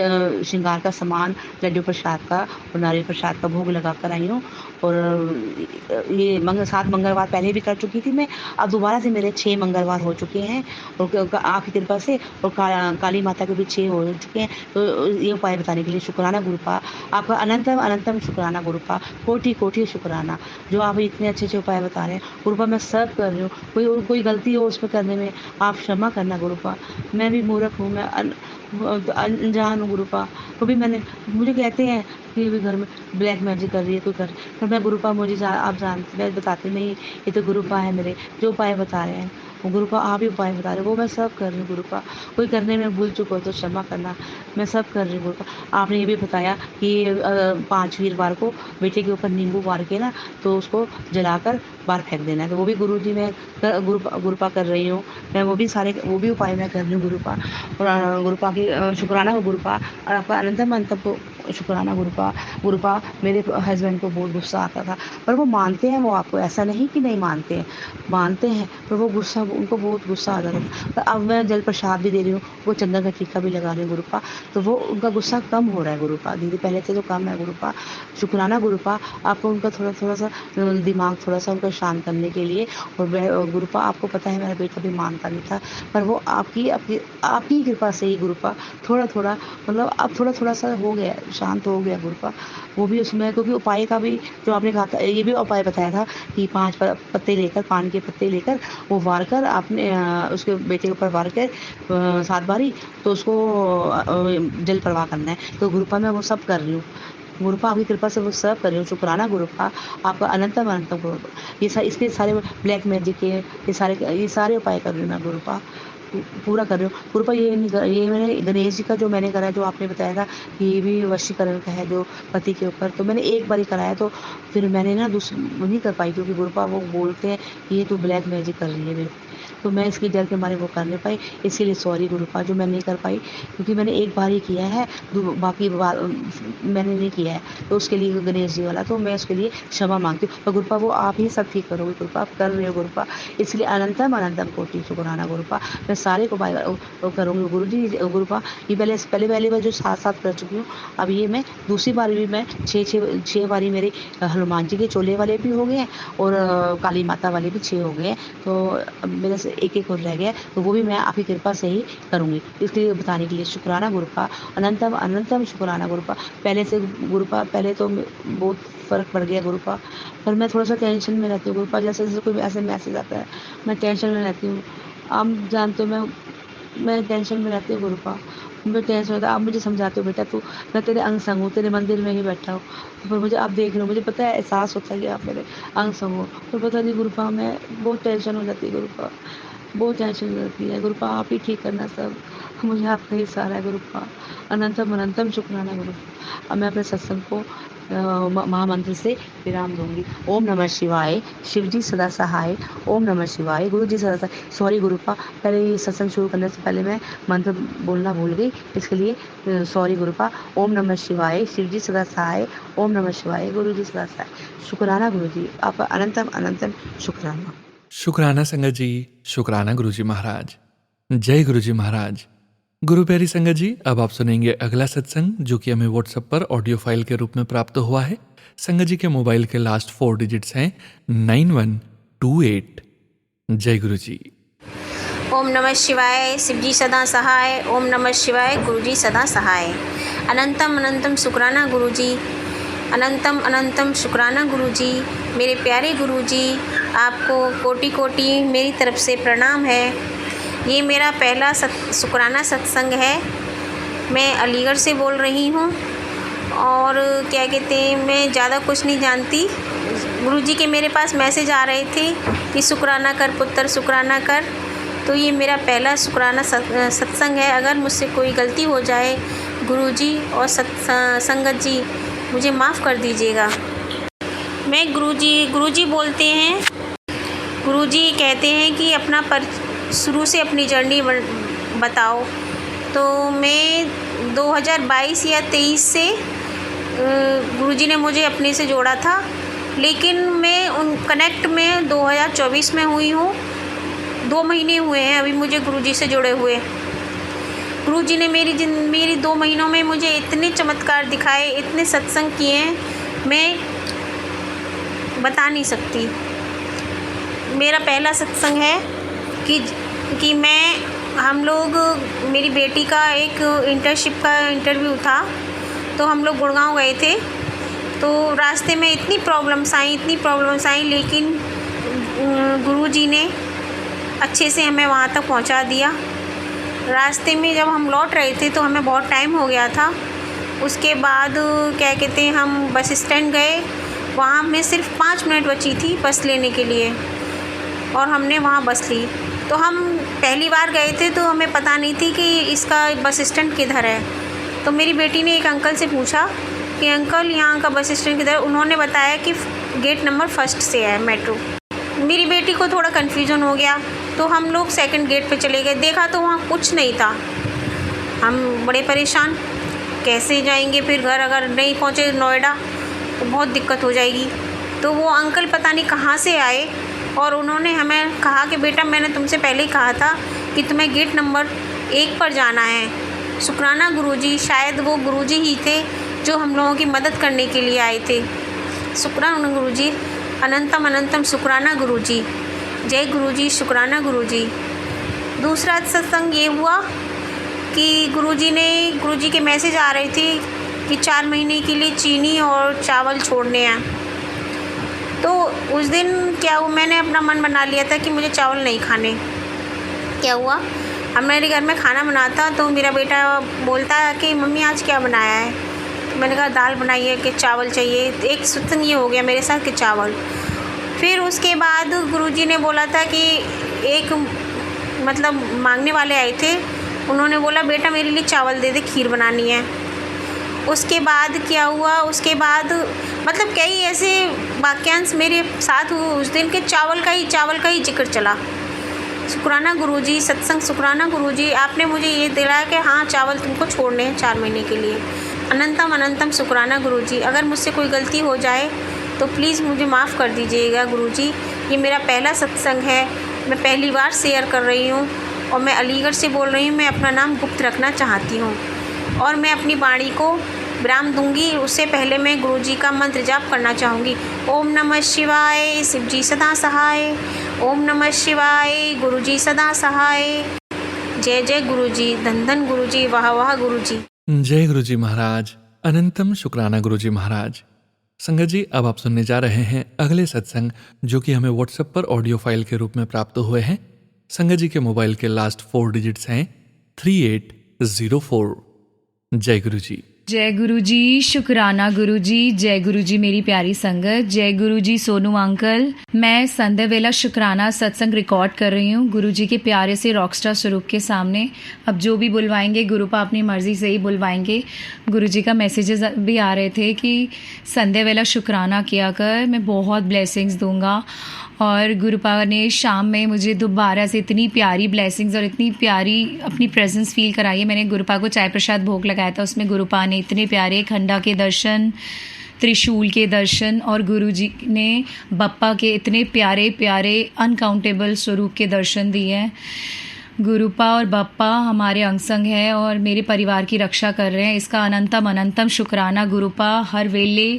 श्रृंगार का सामान, लड्डू प्रसाद का और नारियल प्रसाद का भोग लगा कर आई हूँ। और ये 7 मंगलवार पहले भी कर चुकी थी मैं, अब दोबारा से मेरे 6 मंगलवार हो चुके हैं और आपकी कृपा से। और काली माता के भी 6 हो चुके हैं। तो ये उपाय बताने के लिए शुक्राना गुरुपा, आपका अनंतम अनंतम शुक्राना गुरुपा, कोटि कोटि शुक्राना। जो आप इतने अच्छे अच्छे उपाय बता रहे हैं गुरुपा, मैं सब कर रही हूँ। कोई गलती हो उसमें करने में आप क्षमा करना गुरुपा। मैं भी मूर्ख हूँ, मैं अनजान हूँ गुरुपा। तो भी मुझे कहते हैं कि भी घर में ब्लैक मैजिक कर रही है, कोई कर, पर मैं गुरुपा आप जानते, मैं बताती नहीं, ये तो गुरुपा है मेरे, जो उपाय बता रहे हैं वो गुरुपा आप ही उपाय बता रहे हो, वो मैं सब कर रही हूँ गुरुपा। कोई करने में भूल चुका हो तो क्षमा करना, मैं सब कर रही हूँ गुरुपा। आपने ये भी बताया कि 5 वीरवार को बेटे के ऊपर नींबू वार के ना, तो उसको जलाकर बाहर फेंक देना है। तो वो भी गुरुजी मैं गुरुपा कर रही हूँ। मैं वो भी उपाय मैं कर रही हूँ गुरुपा। और गुरुपा की शुक्राना हो गुरुपा। और आपका अनंतम अनंतम को शुक्राना गुरुपा। मेरे हस्बैंड को बहुत गुस्सा आता था, पर वो मानते हैं, वो आपको ऐसा नहीं कि नहीं मानते हैं, मानते हैं, पर वो गुस्सा, उनको बहुत गुस्सा आ जाता था। पर अब मैं जल प्रसाद भी दे रही हूँ, वो चंदन का टीका भी लगा रही हूँ गुरुपा। तो वो उनका गुस्सा कम हो रहा है गुरुपा दीदी, पहले से तो कम है गुरुपा। शुक्राना गुरुपा, आपको उनका थोड़ा सा दिमाग थोड़ा सा उनका शांत करने के लिए। और गुरुपा आपको पता है मेरा बेटा भी मानता नहीं था, पर वो आपकी कृपा से ही गुरुपा थोड़ा मतलब अब थोड़ा सा हो गया, शांत हो गया गुरुपा। वो भी उसमें, क्योंकि उपाय का भी जो आपने कहा था, ये भी उपाय बताया था कि 5 पत्ते लेकर, पान के पत्ते लेकर वो वार कर आपने उसके बेटे के ऊपर वार कर 7 बारी, तो उसको जल प्रवाह करना है। तो गुरुपा मैं वो सब कर रही हूँ गुरुपा, आपकी कृपा से वो सब कर रही हूँ। शुक्राना गुरुपा, आपका अनंतम अनंतम गुरुपा। इसके सारे ब्लैक मैजिक के ये सारे उपाय कर रही हूँ मैं गुरुपा, पूरा कर रही हूँ गुरुपा। ये मैंने गणेश जी का जो मैंने करा, जो आपने बताया था कि ये भी वशीकरण का है जो पति के ऊपर, तो मैंने एक बार ही कराया, तो फिर मैंने ना नहीं कर पाई, क्योंकि गुरुपा वो बोलते हैं कि ये तो ब्लैक मैजिक कर रही है मेरे, तो मैं इसकी डर के मारे वो कर नहीं पाई। इसके लिए सॉरी गुरुपा, जो मैं नहीं कर पाई, क्योंकि मैंने एक बार ही किया है, बाकी बार मैंने नहीं किया है। तो उसके लिए गणेश जी वाला, तो मैं उसके लिए क्षमा मांगती हूँ। और गुरुपा वो आप ही सब ठीक करोगे गुरुपा, आप कर रहे हो गुरुपा, इसलिए अनंतम अनंतम कोटि शुक्राना गुरुपा। मैं सारे को करूँगी गुरु जी गुरुपा। ये पहले बार जो 7 कर चुकी हूँ, अब ये मैं दूसरी बार भी मैं 6 बारी मेरे हनुमान जी के चोले वाले भी हो गए हैं और काली माता वाले भी 6 हो गए हैं। तो अब मेरे से एक और रह गया, तो वो भी मैं आपकी कृपा से ही करूँगी। इसलिए बताने के लिए शुक्राना गुरुपा, अनंतम अनंतम शुक्राना गुरुपा। पहले से गुरुपा, पहले तो बहुत फ़र्क पड़ गया गुरुपा, पर मैं थोड़ा सा टेंशन में रहती हूँ गुरुपा। जैसे कोई ऐसे मैसेज आता है, मैं टेंशन में रहती हूँ। आप जानते हो मैं टेंशन में रहती हूँ गुरुपा। मुझे टेंशन होता है। आप मुझे समझाते हो बेटा तू, मैं तेरे अंग संग हूँ, तेरे मंदिर में ही बैठा हूँ, पर मुझे आप देख लो, मुझे पता है, एहसास होता है कि आप मेरे अंग संग हो, पर पता नहीं गुरुपा मैं बहुत टेंशन हो जाती है गुरुपा, बहुत टेंशन हो जाती है गुरुपा, आप ही ठीक करना सब, मुझे आपका ही सहारा है गुरुपा। अनंतम अनंतम शुक्राना गुरु। अब मैं अपने सत्संग को महामंत्र से विराम दूंगी। ओम नमः शिवाय, शिव जी सदा सहाय। ओम नमः शिवाय, गुरु जी सदा सहाय। सॉरी गुरुपा, पहले ये सत्संग शुरू करने से पहले मैं मंत्र बोलना भूल गई, इसके लिए सॉरी गुरुपा। ओम नमः शिवाय, शिव जी सदा सहाय। ओम नमः शिवाय, गुरु जी सदा सहाय। शुक्राना गुरु जी, आपका अनंतम अनंतम शुक्राना। शुक्राना संगत जी, शुक्राना गुरुजी महाराज। जय गुरुजी महाराज। गुरु प्यारी संगत जी, अब आप सुनेंगे अगला सत्संग जो कि हमें व्हाट्सएप पर ऑडियो फाइल के रूप में प्राप्त हुआ है। संगत जी के मोबाइल के लास्ट 4 डिजिट्स हैं 9128। जय गुरु जी। ओम नमः शिवाय, शिवजी सदा सहाय। ओम नमः शिवाय, गुरुजी सदा सहाय। अनंतम अनंतम शुक्राना गुरुजी, अनंतम अनंतम शुक्राना गुरुजी। मेरे प्यारे गुरुजी, आपको कोटि कोटि मेरी तरफ से प्रणाम है। ये मेरा पहला शुक्राना सत्संग है। मैं अलीगढ़ से बोल रही हूँ और क्या कहते हैं, मैं ज़्यादा कुछ नहीं जानती। गुरुजी के मेरे पास मैसेज आ रहे थे कि शुक्राना कर पुत्र, शुक्राना कर। तो ये मेरा पहला शुक्राना सत्संग है। अगर मुझसे कोई गलती हो जाए गुरुजी और संगत जी, मुझे माफ़ कर दीजिएगा। मैं गुरुजी बोलते हैं। गुरुजी कहते हैं कि अपना शुरू से अपनी जर्नी बताओ। तो मैं 2022 या 23 से गुरुजी ने मुझे अपने से जोड़ा था, लेकिन मैं उन कनेक्ट में 2024 में हुई हूँ। 2 महीने हुए हैं अभी मुझे गुरुजी से जुड़े हुए। गुरुजी ने मेरी 2 महीनों में मुझे इतने चमत्कार दिखाए, इतने सत्संग किए हैं, मैं बता नहीं सकती। मेरा पहला सत्संग है कि हम लोग, मेरी बेटी का एक इंटर्नशिप का इंटरव्यू था, तो हम लोग गुड़गांव गए थे। तो रास्ते में इतनी प्रॉब्लम्स आई, लेकिन गुरुजी ने अच्छे से हमें वहाँ तक पहुँचा दिया। रास्ते में जब हम लौट रहे थे तो हमें बहुत टाइम हो गया था। उसके बाद क्या कहते हैं, हम बस स्टैंड गए। वहाँ हमें सिर्फ 5 मिनट बची थी बस लेने के लिए, और हमने वहाँ बस ली। तो हम पहली बार गए थे तो हमें पता नहीं थी कि इसका बस स्टैंड किधर है। तो मेरी बेटी ने एक अंकल से पूछा कि अंकल यहाँ का बस स्टैंड किधर। उन्होंने बताया कि गेट नंबर 1 से है मेट्रो। मेरी बेटी को थोड़ा कन्फ्यूज़न हो गया, तो हम लोग 2nd गेट पे चले गए। देखा तो वहाँ कुछ नहीं था। हम बड़े परेशान, कैसे जाएंगे फिर घर, अगर नहीं पहुँचे नोएडा तो बहुत दिक्कत हो जाएगी। तो वो अंकल पता नहीं कहाँ से आए और उन्होंने हमें कहा कि बेटा, मैंने तुमसे पहले ही कहा था कि तुम्हें गेट नंबर 1 पर जाना है। शुक्राना गुरुजी, शायद वो गुरुजी ही थे जो हम लोगों की मदद करने के लिए आए थे। शुक्राना गुरुजी, अनंतम अनंतम शुक्राना गुरुजी। जय गुरुजी, शुक्राना गुरुजी। दूसरा सत्संग ये हुआ कि गुरुजी के मैसेज आ रहे थे कि 4 महीने के लिए चीनी और चावल छोड़ने हैं। तो उस दिन क्या हुआ, मैंने अपना मन बना लिया था कि मुझे चावल नहीं खाने। क्या हुआ, हमारे घर में खाना बनाता तो मेरा बेटा बोलता है कि मम्मी आज क्या बनाया है। तो मैंने कहा दाल बनाई है कि चावल चाहिए। एक सत्संग ये हो गया मेरे साथ कि चावल। फिर उसके बाद गुरुजी ने बोला था कि एक मांगने वाले आए थे, उन्होंने बोला बेटा मेरे लिए चावल दे दे, खीर बनानी है। उसके बाद क्या हुआ, उसके बाद कई ऐसे वाक्यांश मेरे साथ हुए उस दिन के चावल का ही जिक्र चला। शुक्राना गुरुजी, सत्संग शुक्राना गुरुजी, आपने मुझे ये दिलाया कि हाँ चावल तुमको छोड़ने हैं 4 महीने के लिए। अनंतम अनंतम शुक्राना गुरुजी। अगर मुझसे कोई गलती हो जाए तो प्लीज़ मुझे माफ़ कर दीजिएगा गुरुजी। ये मेरा पहला सत्संग है, मैं पहली बार शेयर कर रही हूँ और मैं अलीगढ़ से बोल रही हूँ। मैं अपना नाम गुप्त रखना चाहती हूँ और मैं अपनी वाणी को विराम दूंगी। उससे पहले मैं गुरुजी का मंत्र जाप करना चाहूँगी। ओम नमः शिवाय, शिवजी सदा सहाय। ओम नमः शिवाय, गुरुजी सदा सहाय। जय जय गुरुजी, धन धन गुरुजी, वाह वाह गुरुजी। जय गुरुजी महाराज, अनंतम शुक्राना गुरुजी महाराज। संगत जी, अब आप सुनने जा रहे हैं अगले सत्संग जो कि हमें व्हाट्सएप पर ऑडियो फाइल के रूप में प्राप्त हुए हैं। संगत जी के मोबाइल के लास्ट 4 डिजिट्स हैं 38 04। जय गुरु जी। जय गुरु जी, शुक्राना गुरु जी। जय गुरु जी मेरी प्यारी संगत। जय गुरु जी सोनू अंकल। मैं संध्या वेला शुक्राना सत्संग रिकॉर्ड कर रही हूँ गुरु जी के प्यारे से रॉकस्टार स्वरूप के सामने। अब जो भी बुलवाएंगे गुरुपा अपनी मर्जी से ही बुलवाएंगे। गुरु जी का मैसेजेस भी आ रहे थे कि संध्या वेला शुक्राना किया कर, मैं बहुत ब्लेसिंग्स दूंगा। और गुरुपा ने शाम में मुझे दोबारा से इतनी प्यारी ब्लेसिंग्स और इतनी प्यारी अपनी प्रेजेंस फील कराई है। मैंने गुरुपा को चाय प्रसाद भोग लगाया था, उसमें गुरुपा ने इतने प्यारे खंडा के दर्शन, त्रिशूल के दर्शन और गुरु जी ने बप्पा के इतने प्यारे प्यारे अनकाउंटेबल स्वरूप के दर्शन दिए हैं। गुरुपा और बप्पा हमारे अंग संग है और मेरे परिवार की रक्षा कर रहे हैं। इसका अनंतम अनंतम शुक्राना गुरुपा। हर वेले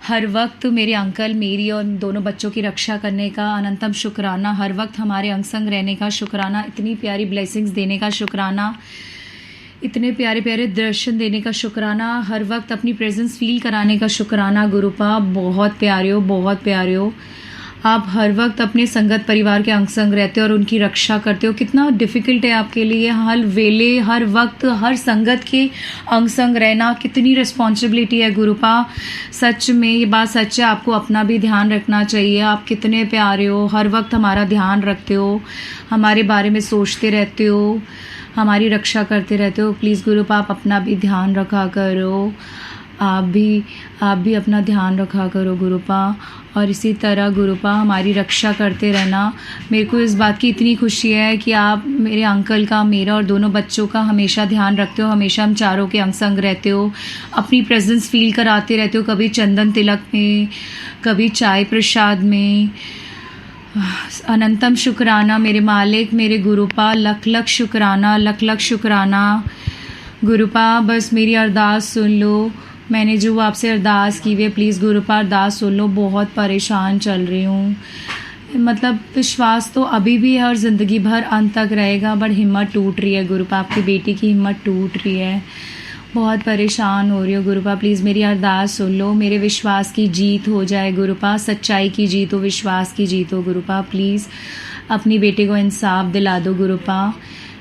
हर वक्त मेरे अंकल मेरी और दोनों बच्चों की रक्षा करने का अनंतम शुक्राना। हर वक्त हमारे अंग संग रहने का शुक्राना। इतनी प्यारी ब्लेसिंग्स देने का शुक्राना। इतने प्यारे प्यारे दर्शन देने का शुक्राना। हर वक्त अपनी प्रेजेंस फील कराने का शुक्राना गुरुपा। बहुत प्यारे हो, बहुत प्यारे हो। आप हर वक्त अपने संगत परिवार के अंग संग रहते हो और उनकी रक्षा करते हो। कितना डिफ़िकल्ट है आपके लिए हर वेले हर वक्त हर संगत के अंग संग रहना। कितनी रिस्पॉन्सिबिलिटी है गुरुपा। सच में ये बात सच है, आपको अपना भी ध्यान रखना चाहिए। आप कितने प्यारे हो, हर वक्त हमारा ध्यान रखते हो, हमारे बारे में सोचते रहते हो, हमारी रक्षा करते रहते हो। प्लीज़ गुरुपा आप अपना भी ध्यान रखा करो। आप भी अपना ध्यान रखा करो गुरुपा। और इसी तरह गुरुपा हमारी रक्षा करते रहना। मेरे को इस बात की इतनी खुशी है कि आप मेरे अंकल का, मेरा और दोनों बच्चों का हमेशा ध्यान रखते हो। हमेशा हम चारों के अंग संग रहते हो, अपनी प्रेजेंस फील कराते रहते हो। कभी चंदन तिलक में, कभी चाय प्रसाद में। अनंतम शुक्राना मेरे मालिक, मेरे गुरुपा। लख लख शुक्राना, लख लख शुक्राना गुरुपा। बस मेरी अरदास सुन लो। मैंने जो आपसे अरदास की हुई है, प्लीज़ गुरुपा अरदास सुन लो। बहुत परेशान चल रही हूँ। मतलब विश्वास तो अभी भी है और ज़िंदगी भर अंत तक रहेगा, बट हिम्मत टूट रही है गुरुपा। आपकी बेटी की हिम्मत टूट रही है। बहुत परेशान हो रही हो गुरुपा। प्लीज़ मेरी अरदास सुन लो। मेरे विश्वास की जीत हो जाए गुरुपा। सच्चाई की जीत हो, विश्वास की जीत हो गुरुपा। प्लीज़ अपनी बेटी को इंसाफ दिला दो गुरुपा।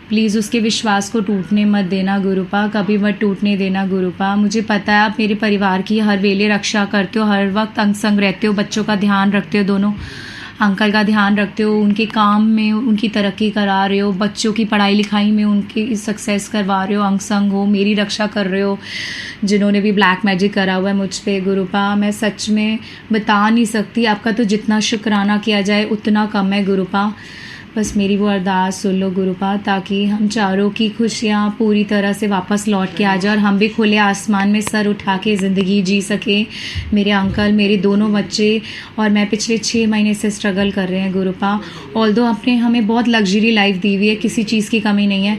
प्लीज़ उसके विश्वास को टूटने मत देना गुरुपा। कभी मत टूटने देना गुरुपा। मुझे पता है आप मेरे परिवार की हर वेले रक्षा करते हो, हर वक्त अंग संग रहते हो, बच्चों का ध्यान रखते हो, दोनों अंकल का ध्यान रखते हो, उनके काम में उनकी तरक्की करा रहे हो, बच्चों की पढ़ाई लिखाई में उनकी सक्सेस करवा रहे हो, अंग संग हो, मेरी रक्षा कर रहे हो। जिन्होंने भी ब्लैक मैजिक करा हुआ है मुझ पे गुरुपा, मैं सच में बता नहीं सकती। आपका तो जितना शुक्राना किया जाए उतना कम है गुरुपा। बस मेरी वो अरदास सुन लो गुरुपा, ताकि हम चारों की खुशियाँ पूरी तरह से वापस लौट के आ जाए और हम भी खुले आसमान में सर उठा के ज़िंदगी जी सके। मेरे अंकल, मेरे दोनों बच्चे और मैं पिछले 6 महीने से स्ट्रगल कर रहे हैं गुरुपा। ऑल्दो आपने हमें बहुत लग्जरी लाइफ दी हुई है, किसी चीज़ की कमी नहीं है,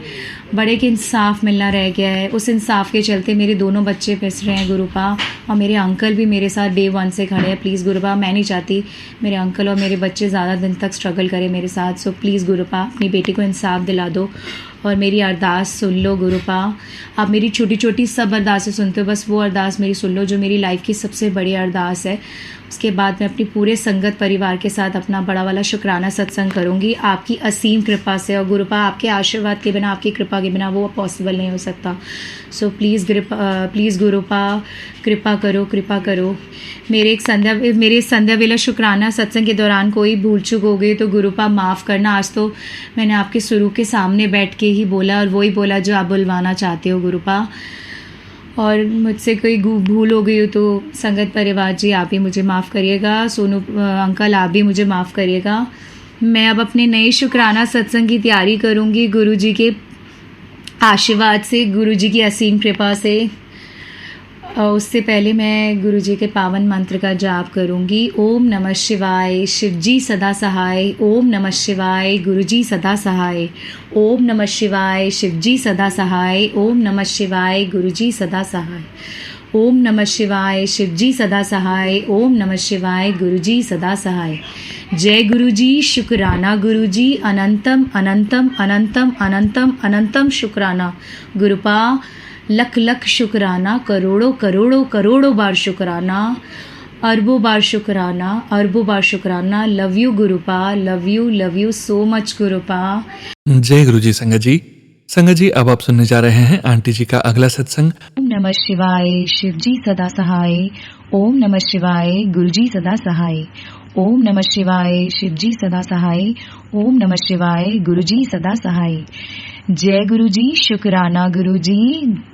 बट एक इंसाफ मिलना रह गया है। उस इंसाफ के चलते मेरे दोनों बच्चे पिस रहे हैं गुरुपा और मेरे अंकल भी मेरे साथ डे 1 से खड़े हैं। प्लीज़ गुरुपा, मैं नहीं चाहती मेरे अंकल और मेरे बच्चे ज़्यादा दिन तक स्ट्रगल करें मेरे साथ। सो प्लीज़ गुरुपा अपनी बेटी को इंसाफ दिला दो और मेरी अरदास सुन लो गुरुपा। आप मेरी छोटी छोटी सब अरदासें सुनते हो, बस वो अरदास मेरी सुन लो जो मेरी लाइफ की सबसे बड़ी अरदास है। उसके बाद मैं अपनी पूरे संगत परिवार के साथ अपना बड़ा वाला शुक्राना सत्संग करूँगी आपकी असीम कृपा से। और गुरुपा आपके आशीर्वाद के बिना, आपकी कृपा के बिना वो पॉसिबल नहीं हो सकता। सो प्लीज़ गुरुपा कृपा करो, कृपा करो। मेरे संध्या वेला शुक्राना सत्संग के दौरान कोई भूल चूक हो गई तो गुरुपा माफ़ करना। आज तो मैंने आपके स्वरूप के सामने बैठ के ही बोला और वही बोला जो आप बुलवाना चाहते हो गुरुपा। और मुझसे कोई भूल हो गई हो तो संगत परिवार जी आप भी मुझे माफ़ करिएगा। सोनू अंकल आप भी मुझे माफ़ करिएगा। मैं अब अपने नए शुक्राना सत्संग की तैयारी करूँगी गुरु जी के आशीर्वाद से, गुरु जी की असीम कृपा से। उससे पहले मैं गुरु जी के पावन मंत्र का जाप करूँगी। ओम नमः शिवाय, शिव जी सदा सहाय। ओम नमः शिवाय, गुरु जी सदा सहाय। ओम नमः शिवाय, शिव जी सदा सहाय। ओम नमः शिवाय, गुरु जी सदा सहाय। ओम नमः शिवाय, शिव जी सदा सहाय। ओम नमः शिवाय, गुरु जी सदा सहाय। जय गुरु जी, शुक्राना गुरु जी। अनंतम अनंतम अनंतम अनंतम अनंतम शुक्राना गुरुपा। लख लख शुक्राना, करोड़ों करोड़ों करोड़ों बार शुक्राना, अरबों बार शुक्राना, अरबों बार शुक्राना। लव यू गुरुपा, लव यू सो मच गुरुपा। जय गुरु जी संगत जी। संगत जी, अब आप सुनने जा रहे हैं आंटी जी का अगला सत्संग। ओम नमः शिवाय, शिव जी सदा सहाय। ओम नमः शिवाय, गुरु जी सदा सहाय। ओम नमः शिवाय, शिव जी सदा सहाय। ओम नमः शिवाय, गुरु जी सदा सहाय। जय गुरु जी, शुक्राना गुरु जी।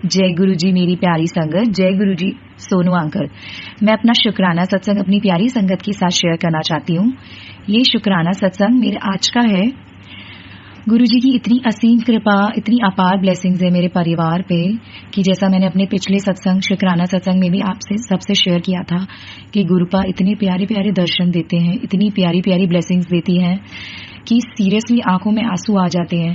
जय गुरु जी मेरी प्यारी संगत। जय गुरु जी सोनू अंकल। मैं अपना शुक्राना सत्संग अपनी प्यारी संगत के साथ शेयर करना चाहती हूँ। ये शुक्राना सत्संग मेरे आज का है। गुरु जी की इतनी असीम कृपा, इतनी अपार ब्लेसिंग्स है मेरे परिवार पे कि जैसा मैंने अपने पिछले सत्संग शुक्राना सत्संग में भी आपसे सबसे शेयर किया था कि गुरुपा इतने प्यारे प्यारे दर्शन देते हैं, इतनी प्यारी प्यारी ब्लेसिंग्स देती हैं कि सीरियसली आंखों में आंसू आ जाते हैं।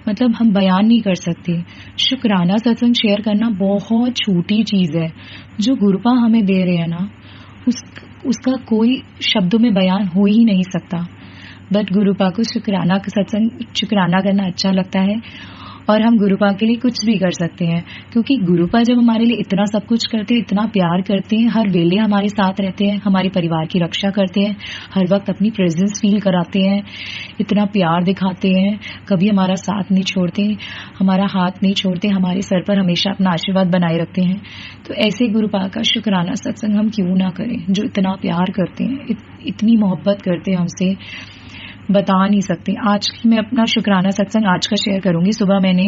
मतलब हम बयान नहीं कर सकते। शुक्राना सत्संग शेयर करना बहुत छोटी चीज है। जो गुरुपा हमें दे रहे हैं ना, उसका कोई शब्दों में बयान हो ही नहीं सकता। बट गुरुपा को शुक्राना करना अच्छा लगता है और हम गुरुपा के लिए कुछ भी कर सकते हैं, क्योंकि गुरुपा जब हमारे लिए इतना सब कुछ करते हैं, इतना प्यार करते हैं, हर वेले हमारे साथ रहते हैं, हमारे परिवार की रक्षा करते हैं, हर वक्त अपनी प्रेजेंस फील कराते हैं, इतना प्यार दिखाते हैं, कभी हमारा साथ नहीं छोड़ते, हमारा हाथ नहीं छोड़ते, हमारे सर पर हमेशा अपना आशीर्वाद बनाए रखते हैं। तो ऐसे गुरुपा का शुक्राना सत्संग हम क्यों ना करें, जो इतना प्यार करते हैं, इतनी मोहब्बत करते हैं हमसे, बता नहीं सकते। आज मैं अपना शुक्राना सत्संग आज का शेयर करूंगी। सुबह मैंने,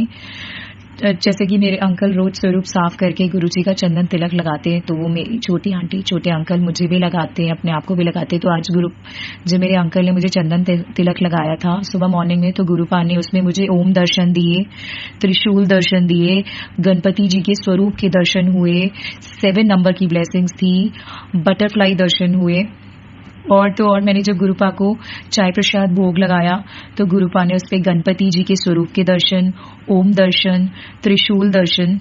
जैसे कि मेरे अंकल रोज स्वरूप साफ करके गुरुजी का चंदन तिलक लगाते हैं, तो वो मेरी छोटी आंटी छोटे अंकल मुझे भी लगाते हैं, अपने आप को भी लगाते हैं। तो आज जब मेरे अंकल ने मुझे चंदन तिलक लगाया था सुबह मॉर्निंग में, तो गुरुपा ने उसमें मुझे ओम दर्शन दिए, त्रिशूल दर्शन दिए, गणपति जी के स्वरूप के दर्शन हुए, 7 नंबर की ब्लेसिंग्स थी, बटरफ्लाई दर्शन हुए। और मैंने जब गुरुपा को चाय प्रसाद भोग लगाया तो गुरुपा ने उस पे गणपति जी के स्वरूप के दर्शन, ओम दर्शन, त्रिशूल दर्शन।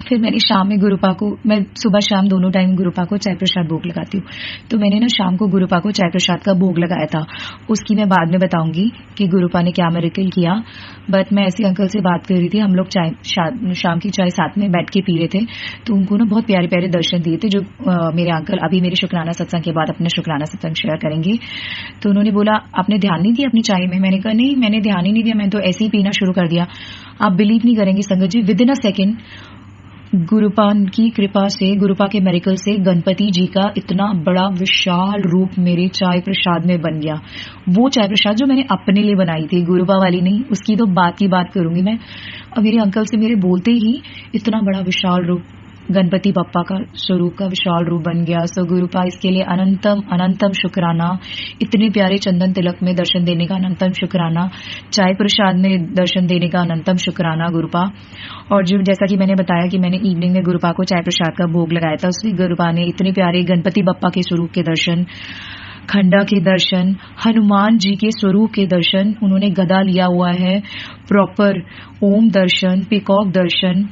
फिर मैंने शाम में गुरुपा को, मैं सुबह शाम दोनों टाइम गुरुपा को चाय प्रसाद भोग लगाती हूँ, तो मैंने ना शाम को गुरुपा को चाय प्रसाद का भोग लगाया था। उसकी मैं बाद में बताऊंगी कि गुरुपा ने क्या मिरेकल किया। बट मैं ऐसे अंकल से बात कर रही थी, हम लोग शाम की चाय साथ में बैठ के पी रहे थे, तो उनको ना बहुत प्यारे प्यारे दर्शन दिए थे, जो मेरे अंकल अभी मेरे शुक्राना सत्संग के बाद अपने शुक्राना सत्संग शेयर करेंगे। तो उन्होंने बोला, आपने ध्यान नहीं दिया अपनी चाय में? मैंने कहा नहीं, मैंने ध्यान ही नहीं दिया, मैंने तो ऐसे ही पीना शुरू कर दिया। आप बिलीव नहीं करेंगे संगत जी, विद इन अ सेकेंड गुरुपा की कृपा से, गुरुपा के मेरिकल से गणपति जी का इतना बड़ा विशाल रूप मेरे चाय प्रसाद में बन गया। वो चाय प्रसाद जो मैंने अपने लिए बनाई थी, गुरुपा वाली नहीं, उसकी तो बात की बात करूंगी मैं। और मेरे अंकल से मेरे बोलते ही इतना बड़ा विशाल रूप गणपति बप्पा का स्वरूप का विशाल रूप बन गया। सो गुरुपा इसके लिए अनंतम अनंतम शुक्राना। इतने प्यारे चंदन तिलक में दर्शन देने का अनंतम शुक्राना, चाय प्रसाद में दर्शन देने का अनंतम शुक्राना गुरुपा। और जो जैसा कि मैंने बताया कि मैंने इवनिंग में गुरुपा को चाय प्रसाद का भोग लगाया था, उसमें गुरुपा ने इतने प्यारे गणपति बप्पा के स्वरूप के दर्शन, खंडा के दर्शन, हनुमान जी के स्वरूप के दर्शन, उन्होंने गदा लिया हुआ है, प्रॉपर ओम दर्शन, पीकॉक दर्शन,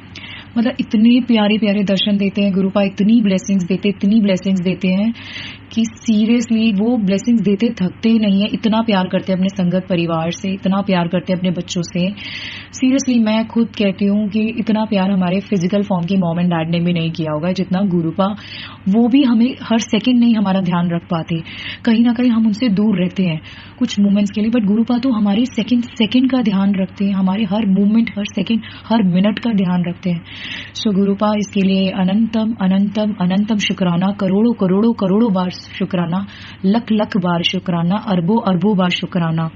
मतलब इतने प्यारे प्यारे दर्शन देते हैं गुरुपा, इतनी ब्लेसिंग्स देते हैं कि सीरियसली वो ब्लेसिंग्स देते थकते ही नहीं है। इतना प्यार करते हैं अपने संगत परिवार से, इतना प्यार करते हैं अपने बच्चों से। सीरियसली मैं खुद कहती हूँ कि इतना प्यार हमारे फिजिकल फॉर्म की मॉम एंड डैड ने भी नहीं किया होगा जितना गुरुपा। वो भी हमें हर सेकंड नहीं हमारा ध्यान रख पाते, कहीं ना कहीं हम उनसे दूर रहते हैं कुछ मोमेंट्स के लिए, बट गुरुपा तो हमारे सेकंड का ध्यान रखते हैं, हमारे हर मूवमेंट, हर सेकंड, हर मिनट का ध्यान रखते हैं। सो गुरुपा इसके लिए अनंतम अनंतम अनंतम शुक्राना, करोड़ों करोड़ों करोड़ों बार शुक्राना, लख लख बार शुक्राना, अरबों अरबों बार शुक्राना।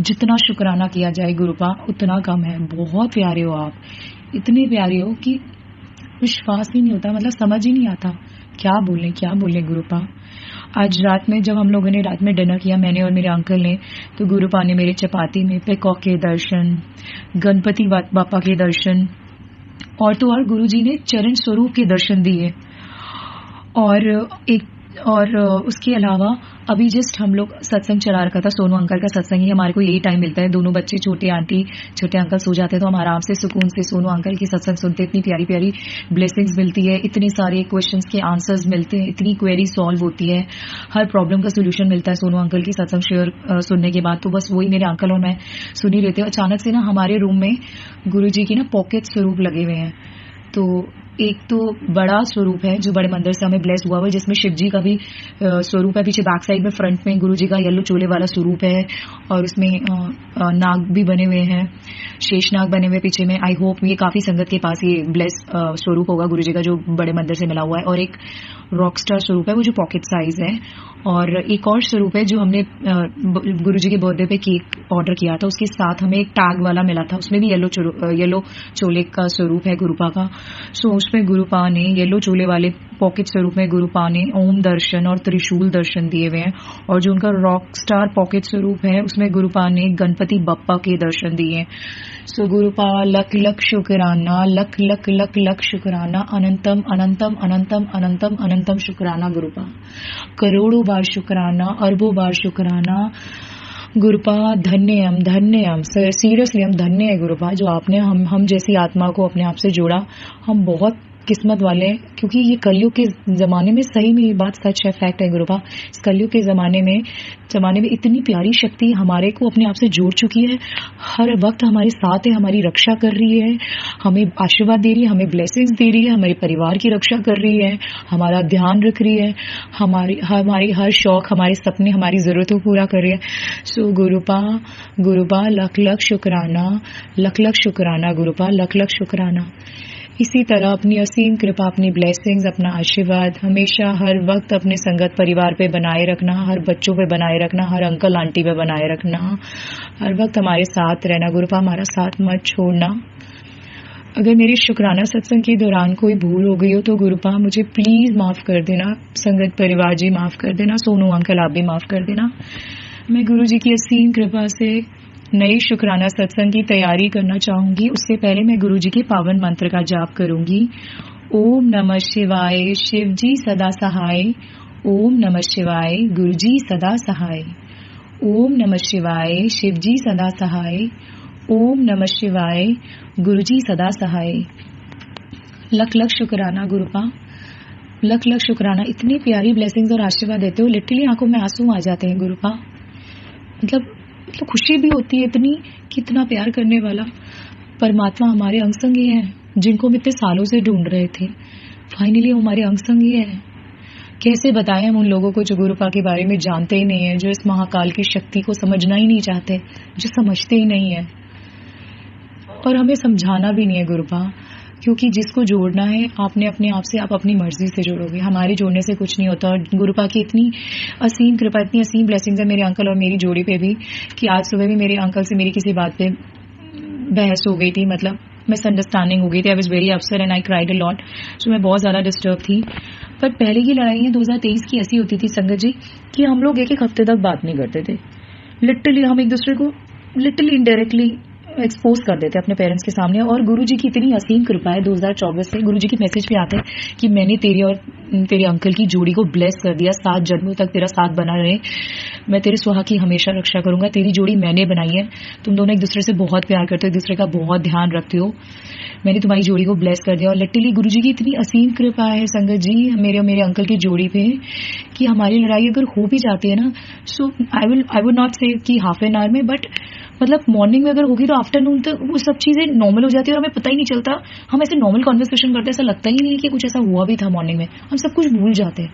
जितना शुक्राना किया जाए गुरुपा उतना कम है। बहुत प्यारे हो आप, इतने प्यारे हो कि विश्वास ही नहीं होता, मतलब समझ ही नहीं आता क्या बोले गुरुपा। आज रात में जब हम लोगों ने रात में डिनर किया, मैंने और मेरे अंकल ने, तो गुरुपा ने मेरे चपाती में पेकॉक के दर्शन, गणपति बापा के दर्शन, और तो और गुरुजी ने चरण स्वरूप के दर्शन दिए। और उसके अलावा अभी जस्ट हम लोग सत्संग चला रखा था, सोनू अंकल का सत्संग ही हमारे को यही टाइम मिलता है। दोनों बच्चे, छोटे आंटी छोटे अंकल सो जाते हैं तो हम आराम से सुकून से सोनू अंकल की सत्संग सुनते, इतनी प्यारी प्यारी ब्लेसिंग्स मिलती है, इतने सारे क्वेश्चंस के आंसर्स मिलते हैं, इतनी क्वेरी सॉल्व होती है, हर प्रॉब्लम का सोल्यूशन मिलता है सोनू अंकल की सत्संग शेयर सुनने के बाद। तो बस वही मेरे अंकल और मैं सुन ही रहते हैं। अचानक से ना हमारे रूम में गुरु जी की ना पॉकेट स्वरूप लगे हुए हैं, तो एक तो बड़ा स्वरूप है जो बड़े मंदिर से हमें ब्लेस हुआ हुआ है, जिसमें शिव जी का भी स्वरूप है। पीछे बैक साइड में फ्रंट में गुरु जी का येलो चोले वाला स्वरूप है और उसमें नाग भी बने हुए हैं, शेषनाग बने हुए पीछे में। आई होप ये काफी संगत के पास ये ब्लेस स्वरूप होगा गुरु जी का जो बड़े मंदिर से मिला हुआ है। और एक रॉकस्टार स्वरूप है वो जो पॉकेट साइज है। और एक और स्वरूप है जो हमने गुरु जी के बर्थडे पे केक ऑर्डर किया था, उसके साथ हमें एक टैग वाला मिला था, उसमें भी येलो चोले का स्वरूप है गुरुपा का। सो उसमें गुरुपा ने येलो चोले वाले पॉकेट स्वरूप में गुरुपा ने ओम दर्शन और त्रिशूल दर्शन दिए हुए हैं। और जो उनका रॉक स्टार पॉकेट स्वरूप है उसमें गुरुपा ने गणपति बप्पा के दर्शन दिए हैं। सो गुरुपा लख लख शुक्राना, लख लख लख लख शुक्राना, अनंतम अनंतम अनंतम अनंतम अनंतम शुक्राना गुरुपा, करोड़ों बार शुक्राना, अरबों बार शुक्राना गुरुपा। धन्य हम सीरियसली हम धन्य है गुरुपा जो आपने हम जैसी आत्मा को अपने आप से जोड़ा। हम बहुत किस्मत वाले हैं क्योंकि ये कलयुग के ज़माने में, सही में ये बात सच है, फैक्ट है गुरुपा, इस कलयुग के ज़माने में इतनी प्यारी शक्ति हमारे को अपने आप से जोड़ चुकी है। हर वक्त हमारे साथ है, हमारी रक्षा कर रही है, हमें आशीर्वाद दे रही है, हमें ब्लेसिंग्स दे रही है, हमारे परिवार की रक्षा कर रही है, हमारा ध्यान रख रही है, हमारी हर शौक, हमारे सपने, हमारी ज़रूरतों को पूरा कर रही है। सो गुरुपा लख लख शुक्राना, लख लख शुक्राना गुरुपा, लख लख शुक्राना। इसी तरह अपनी असीम कृपा, अपनी ब्लेसिंग्स, अपना आशीर्वाद हमेशा हर वक्त अपने संगत परिवार पे बनाए रखना, हर बच्चों पे बनाए रखना, हर अंकल आंटी पे बनाए रखना, हर वक्त हमारे साथ रहना गुरुपा, हमारा साथ मत छोड़ना। अगर मेरी शुक्राना सत्संग के दौरान कोई भूल हो गई हो तो गुरुपा मुझे प्लीज माफ कर देना, संगत परिवार जी माफ कर देना, सोनू अंकल आप भी माफ कर देना। मैं गुरु जी की असीम कृपा से नई शुक्राना सत्संग की तैयारी करना चाहूंगी। उससे पहले मैं गुरु जी के पावन मंत्र का जाप करूंगी। ओम नमः शिवाय, शिव जी सदा सहाय। ओम नमः शिवाय, गुरु जी सदा सहाय। ओम नमः शिवाय, शिव जी सदा सहाय। ओम नमः शिवाय, गुरु जी सदा सहाय। लख लख शुक्राना गुरुपा, लख लख शुक्राना। इतनी प्यारी ब्लेसिंग्स और आशीर्वाद देते हो, लिटरली आंखों में आंसू आ जाते हैं गुरुपा। मतलब तो खुशी भी होती है इतनी, कितना प्यार करने वाला परमात्मा हमारे अंग संगी है, जिनको हम इतने सालों से ढूंढ रहे थे, फाइनली हमारे अंग संगी है। कैसे बताएं हम उन लोगों को जो गुरुपा के बारे में जानते ही नहीं है, जो इस महाकाल की शक्ति को समझना ही नहीं चाहते, जो समझते ही नहीं है, और हमें समझाना भी नहीं है गुरुपा, क्योंकि जिसको जोड़ना है आपने अपने आप से, आप अपनी मर्जी से जोड़ोगे, हमारे जोड़ने से कुछ नहीं होता। और गुरुपा की इतनी असीम कृपा, इतनी असीम ब्लेसिंग्स है मेरे अंकल और मेरी जोड़ी पे भी, कि आज सुबह भी मेरे अंकल से मेरी किसी बात पे बहस हो गई थी, मतलब मिसअंडरस्टैंडिंग हो गई थी। I was very upset and I cried a lot. So मैं बहुत ज़्यादा डिस्टर्ब थी। पर पहले की लड़ाइयाँ 2023 की ऐसी होती थी संगत जी कि हम लोग एक हफ्ते तक बात नहीं करते थे। लिटरली हम एक दूसरे को लिटरली इनडायरेक्टली एक्सपोज कर देते अपने पेरेंट्स के सामने। और गुरुजी की इतनी असीम कृपा है 2024 से, गुरुजी के मैसेज भी आते हैं कि मैंने तेरी और तेरे अंकल की जोड़ी को ब्लेस कर दिया, 7 जन्मों तक तेरा साथ बना रहे, मैं तेरे सुहा की हमेशा रक्षा करूंगा, तेरी जोड़ी मैंने बनाई है, तुम दोनों एक दूसरे से बहुत प्यार करते हो, एक दूसरे का बहुत ध्यान रखते हो, मैंने तुम्हारी जोड़ी को ब्लेस कर दिया। और लिटरली गुरुजी की इतनी असीम कृपा है संगत जी मेरे और मेरे अंकल की जोड़ी पे, कि हमारी लड़ाई अगर हो भी जाती है ना, सो आई वुड नॉट से कि हाफ एन आवर में, बट मतलब मॉर्निंग में अगर होगी तो आफ्टरनून तक वो सब चीजें नॉर्मल हो जाती है और हमें पता ही नहीं चलता। हम ऐसे नॉर्मल कॉन्वर्सेशन करते हैं, ऐसा लगता ही नहीं कि कुछ ऐसा हुआ भी था मॉर्निंग में, हम सब कुछ भूल जाते हैं।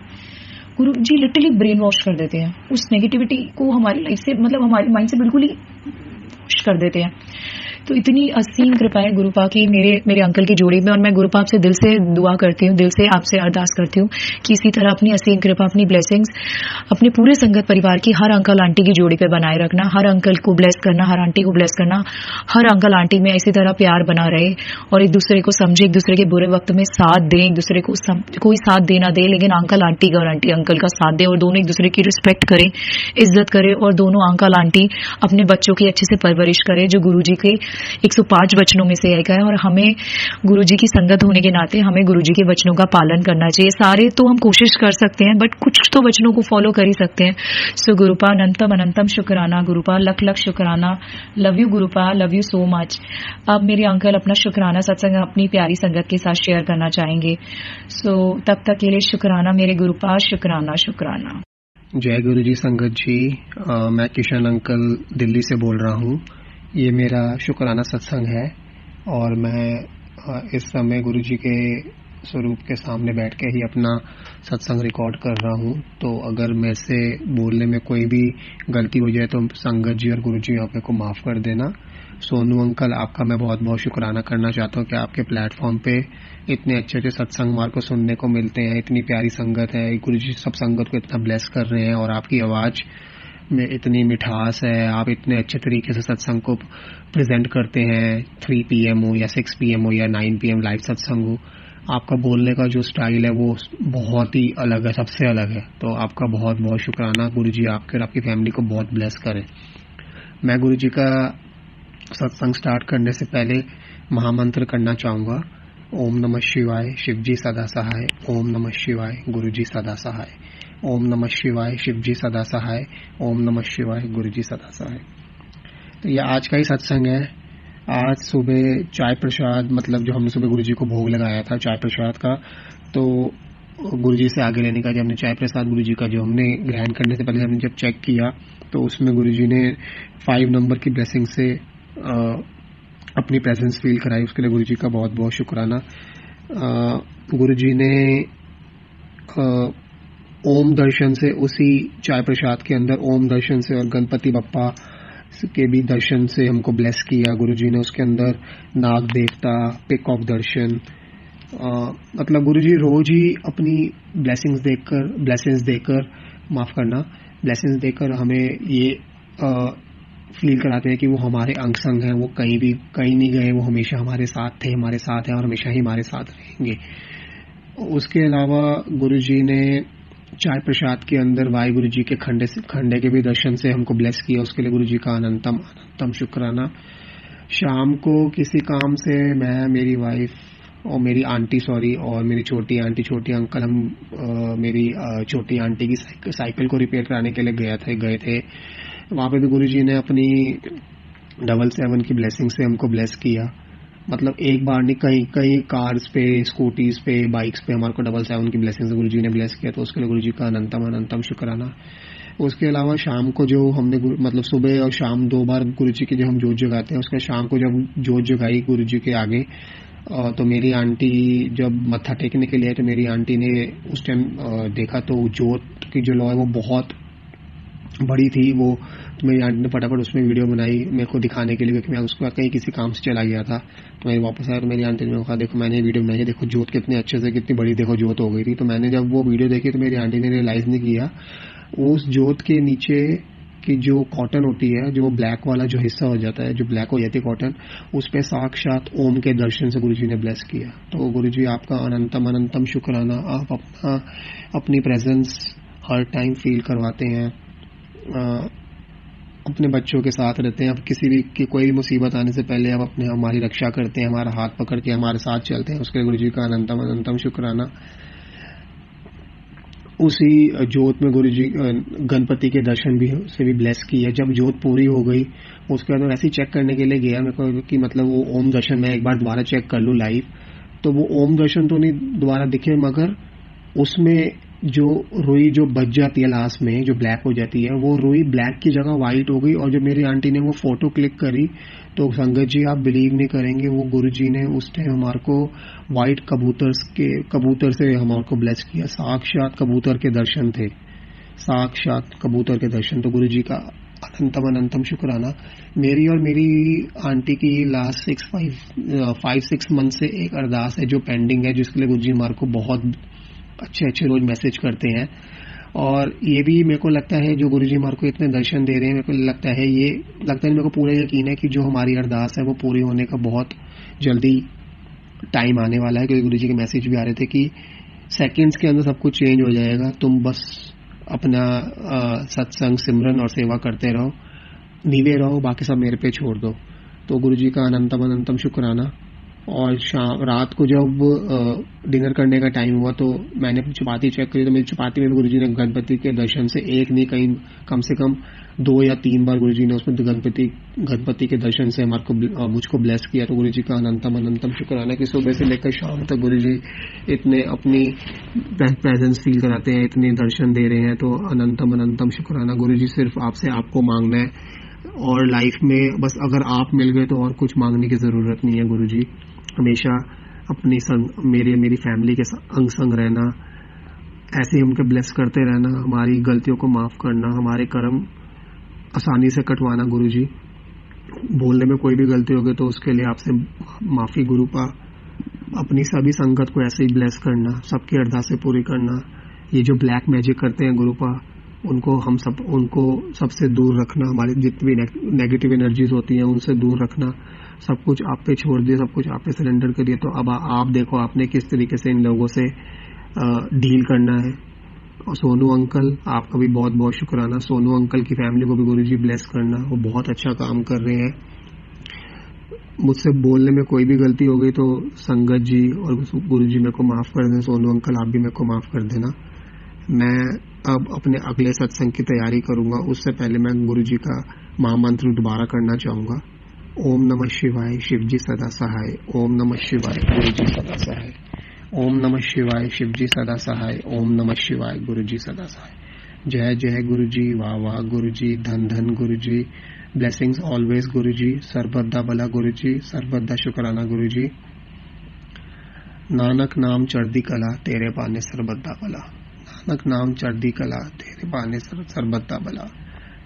गुरु जी लिटरली ब्रेन वॉश कर देते हैं, उस नेगेटिविटी को हमारी लाइफ से, मतलब हमारे माइंड से बिल्कुल ही वॉश कर देते हैं। तो इतनी असीम कृपा है गुरुपा की मेरे अंकल की जोड़ी में। और मैं गुरुपा आपसे दिल से दुआ करती हूँ, दिल से आपसे अरदास करती हूँ कि इसी तरह अपनी असीम कृपा, अपनी ब्लेसिंग्स अपने पूरे संगत परिवार की, हर अंकल आंटी की जोड़ी पे बनाए रखना, हर अंकल को ब्लेस करना, हर आंटी को ब्लेस करना, हर अंकल आंटी में इसी तरह प्यार बना रहे और एक दूसरे को समझे, एक दूसरे के बुरे वक्त में साथ दें, एक दूसरे को कोई साथ देना दे, लेकिन अंकल आंटी का और आंटी अंकल का साथ दे, और दोनों एक दूसरे की रिस्पेक्ट करें, इज्जत करें, और दोनों अंकल आंटी अपने बच्चों की अच्छे से परवरिश करें, जो गुरुजी के 105 वचनों में से एक है। और हमें गुरुजी की संगत होने के नाते हमें गुरुजी के वचनों का पालन करना चाहिए। सारे तो हम कोशिश कर सकते हैं, बट कुछ तो वचनों को फॉलो कर ही सकते हैं। सो गुरुपा अनंतम अनंतम शुक्राना गुरुपा, लख लख शुक्राना, लव यू गुरुपा, लव यू सो मच। अब मेरे अंकल अपना शुक्राना सत्संग अपनी प्यारी संगत के साथ शेयर करना चाहेंगे। सो तब तक के लिए शुक्राना मेरे गुरुपा, शुक्राना शुक्राना। जय गुरु जी संगत जी, मैं किशन अंकल दिल्ली से बोल रहा हूँ। ये मेरा शुक्राना सत्संग है और मैं इस समय गुरु जी के स्वरूप के सामने बैठ के ही अपना सत्संग रिकॉर्ड कर रहा हूँ। तो अगर मेरे से बोलने में कोई भी गलती हो जाए तो संगत जी और गुरु जी आप को माफ़ कर देना। सोनू अंकल, आपका मैं बहुत बहुत शुक्राना करना चाहता हूँ कि आपके प्लेटफॉर्म पे इतने अच्छे अच्छे सत्संग मार्ग को सुनने को मिलते हैं, इतनी प्यारी संगत है, गुरु जी सब संगत को इतना ब्लेस कर रहे हैं और आपकी आवाज़ में इतनी मिठास है, आप इतने अच्छे तरीके से सत्संग को प्रेजेंट करते हैं। 3 PM हो या 6 PM हो या 9 PM लाइव सत्संग हो, आपका बोलने का जो स्टाइल है वो बहुत ही अलग है, सबसे अलग है। तो आपका बहुत बहुत शुक्राना। गुरु जी आपके और आपकी फैमिली को बहुत ब्लेस करें। मैं गुरु जी का सत्संग स्टार्ट करने से पहले महामंत्र करना चाहूँगा। ओम नमः शिवाय, शिव जी सदा सहाय। ओम नमः शिवाय, गुरु जी सदा सहाय। ओम नमः शिवाय, शिव जी सदा सहाय। ओम नमः शिवाय, गुरु जी सदा सहाय। तो ये आज का ही सत्संग है। आज सुबह चाय प्रसाद, मतलब जो हमने सुबह गुरु जी को भोग लगाया था चाय प्रसाद का, तो गुरु जी से आगे लेने का जब हमने चाय प्रसाद गुरु जी का जो हमने ग्रहण करने से पहले हमने जब चेक किया तो उसमें गुरु जी ने 5 नंबर की ब्लेसिंग से अपनी प्रेजेंस फील कराई। उसके लिए गुरु जी का बहुत बहुत शुक्राना। गुरु जी ने ओम दर्शन से, उसी चाय प्रसाद के अंदर ओम दर्शन से और गणपति बप्पा के भी दर्शन से हमको ब्लेस किया। गुरु जी ने उसके अंदर नाग देवता, पिकॉक दर्शन, मतलब गुरु जी रोज ही अपनी ब्लेसिंग्स देकर हमें ये फील कराते हैं कि वो हमारे अंग संग हैं, वो कहीं नहीं गए, वो हमेशा हमारे साथ थे, हमारे साथ हैं और हमेशा ही हमारे साथ रहेंगे। उसके अलावा गुरु जी ने चाय प्रसाद के अंदर वाई गुरु जी के खंडे के भी दर्शन से हमको ब्लेस किया। उसके लिए गुरु जी का अनंतम शुक्राना। शाम को किसी काम से मैं, मेरी वाइफ और मेरी आंटी और मेरी छोटी अंकल, हम मेरी छोटी आंटी की साइकिल को रिपेयर कराने के लिए गए थे। वहाँ पे भी गुरु जी ने अपनी 777 की ब्लेसिंग से हमको ब्लेस किया। मतलब एक बार नहीं, कई कार्स पे, स्कूटीज पे, बाइक्स पे हमारे को 777 की ब्लेसिंग से गुरु जी ने ब्लेस किया। तो उसके लिए गुरु जी का अनंतम शुक्राना। उसके अलावा शाम को जो हमने मतलब सुबह और शाम 2 बार गुरु जी की जब हम जोत जगाते हैं, उसके शाम को जब जोत जगाई गुरु जी के आगे, तो मेरी आंटी जब मत्था टेकने के लिए, तो मेरी आंटी ने उस टाइम देखा तो जोत की जो लौ है वो बहुत बड़ी थी। वो तो मेरी आंटी ने फटाफट उसमें वीडियो बनाई मेरे को दिखाने के लिए, क्योंकि मैं उसको कहीं किसी काम से चला गया था। तो मैं वापस आया तो मेरी आंटी ने कहा, देखो मैंने वीडियो बनाई है, देखो जोत कितने अच्छे से, कितनी बड़ी देखो जोत हो गई थी। तो मैंने जब वो वीडियो देखी तो मेरी आंटी ने रियलाइज नहीं किया उस जोत के नीचे की जो कॉटन होती है, जो ब्लैक वाला जो हिस्सा हो जाता है, जो ब्लैक हो जाती है कॉटन, उस पे साक्षात ओम के दर्शन से गुरु जी ने ब्लेस किया। तो गुरु जी आपका अनंतम शुक्राना। आप अपनी प्रेजेंस हर टाइम फील करवाते हैं, अपने बच्चों के साथ रहते हैं। अब किसी भी की कोई भी मुसीबत आने से पहले आप हमारी रक्षा करते हैं, हमारा हाथ पकड़ के हमारे साथ चलते हैं। उसके गुरु जी का अनंतम शुक्राना। उसी जोत में गुरु जी गणपति के दर्शन भी से भी ब्लेस किया। जब जोत पूरी हो गई उसके बाद मैं ऐसे ही चेक करने के लिए गया मेरे को कि मतलब वो ओम दर्शन मैं एक बार दोबारा चेक कर लूँ लाइव, तो वो ओम दर्शन तो नहीं दोबारा दिखे, मगर उसमें जो रुई जो बच जाती है लास्ट में, जो ब्लैक हो जाती है, वो रुई ब्लैक की जगह वाइट हो गई। और जब मेरी आंटी ने वो फोटो क्लिक करी तो संगत जी आप बिलीव नहीं करेंगे, वो गुरु जी ने उस टाइम हमारे को वाइट कबूतर से हमारे को ब्लेस किया। साक्षात कबूतर के दर्शन थे, साक्षात कबूतर के दर्शन। तो गुरु जी का अनंतम शुक्राना। मेरी और मेरी आंटी की लास्ट 5-6 मंथ से एक अरदास है जो पेंडिंग है, जिसके लिए गुरु जी हमारे को बहुत अच्छे रोज मैसेज करते हैं। और ये भी मेरे को लगता है जो गुरुजी हमारे को इतने दर्शन दे रहे हैं, मेरे को लगता है मेरे को पूरा यकीन है कि जो हमारी अरदास है वो पूरी होने का बहुत जल्दी टाइम आने वाला है। क्योंकि गुरुजी के मैसेज भी आ रहे थे कि सेकंड्स के अंदर सब कुछ चेंज हो जाएगा, तुम बस अपना सत्संग, सिमरन और सेवा करते रहो, नीवे रहो, बाकी सब मेरे पे छोड़ दो। तो गुरुजी का अनंतम शुक्राना। और रात को जब डिनर करने का टाइम हुआ तो मैंने अपनी चपाती चेक करी, तो मेरी चपाती में गुरुजी ने गणपति के दर्शन से एक नहीं कहीं कम से कम 2 या 3 बार गुरुजी ने उसमें गणपति के दर्शन से मुझको ब्लेस किया। तो गुरुजी का अनंतम शुक्राना कि सुबह से लेकर शाम तक गुरुजी इतने अपनी प्रेजेंस फील कराते हैं, इतने दर्शन दे रहे हैं। तो अनंतम शुक्राना। गुरुजी सिर्फ आपसे आपको मांगना है और लाइफ में बस अगर आप मिल गए तो और कुछ मांगने की जरूरत नहीं है। गुरुजी हमेशा अपनी संग मेरी फैमिली के अंग संग रहना, ऐसे ही उनके ब्लेस करते रहना, हमारी गलतियों को माफ़ करना, हमारे कर्म आसानी से कटवाना गुरुजी। बोलने में कोई भी गलती होगी तो उसके लिए आपसे माफ़ी गुरुपा। अपनी सभी संगत को ऐसे ही ब्लेस करना, सबकी अरदासें पूरी करना। ये जो ब्लैक मैजिक करते हैं गुरुपा, उनको सबसे दूर रखना, हमारी जितनी भी नेगेटिव एनर्जीज होती हैं उनसे दूर रखना। सब कुछ आप पे छोड़ दिए, सब कुछ आप पे सरेंडर करिए। तो अब आप देखो आपने किस तरीके से इन लोगों से डील करना है। और सोनू अंकल, आपका भी बहुत बहुत शुक्राना। सोनू अंकल की फैमिली को भी गुरुजी ब्लेस करना, वो बहुत अच्छा काम कर रहे हैं। मुझसे बोलने में कोई भी गलती हो गई तो संगत जी और गुरुजी मेरे को माफ़ कर देना। सोनू अंकल आप भी मेरे को माफ़ कर देना। मैं अब अपने अगले सत्संग की तैयारी करूंगा, उससे पहले मैं गुरुजी का महामंत्र दोबारा करना चाहूँगा। ओम नमः शिवाय, शिवजी सदा सहाय। ओम नमः शिवाय, गुरुजी सदा सहाय। ओम नमः शिवाय, शिवजी सदा सहाय। ओम नमः शिवाय, गुरुजी सदा सहाय। जय जय गुरुजी, वाह वाह गुरुजी, धन धन गुरुजी, ब्लेसिंग्स ऑलवेज गुरुजी, सरबद्दा भला गुरुजी, सरबद्दा शुक्राना गुरुजी। नानक नाम चढ़दी कला, तेरे पाने सरबद्दा भला। नानक नाम चढ़दी कला, तेरे पाने सरबद्दा भला।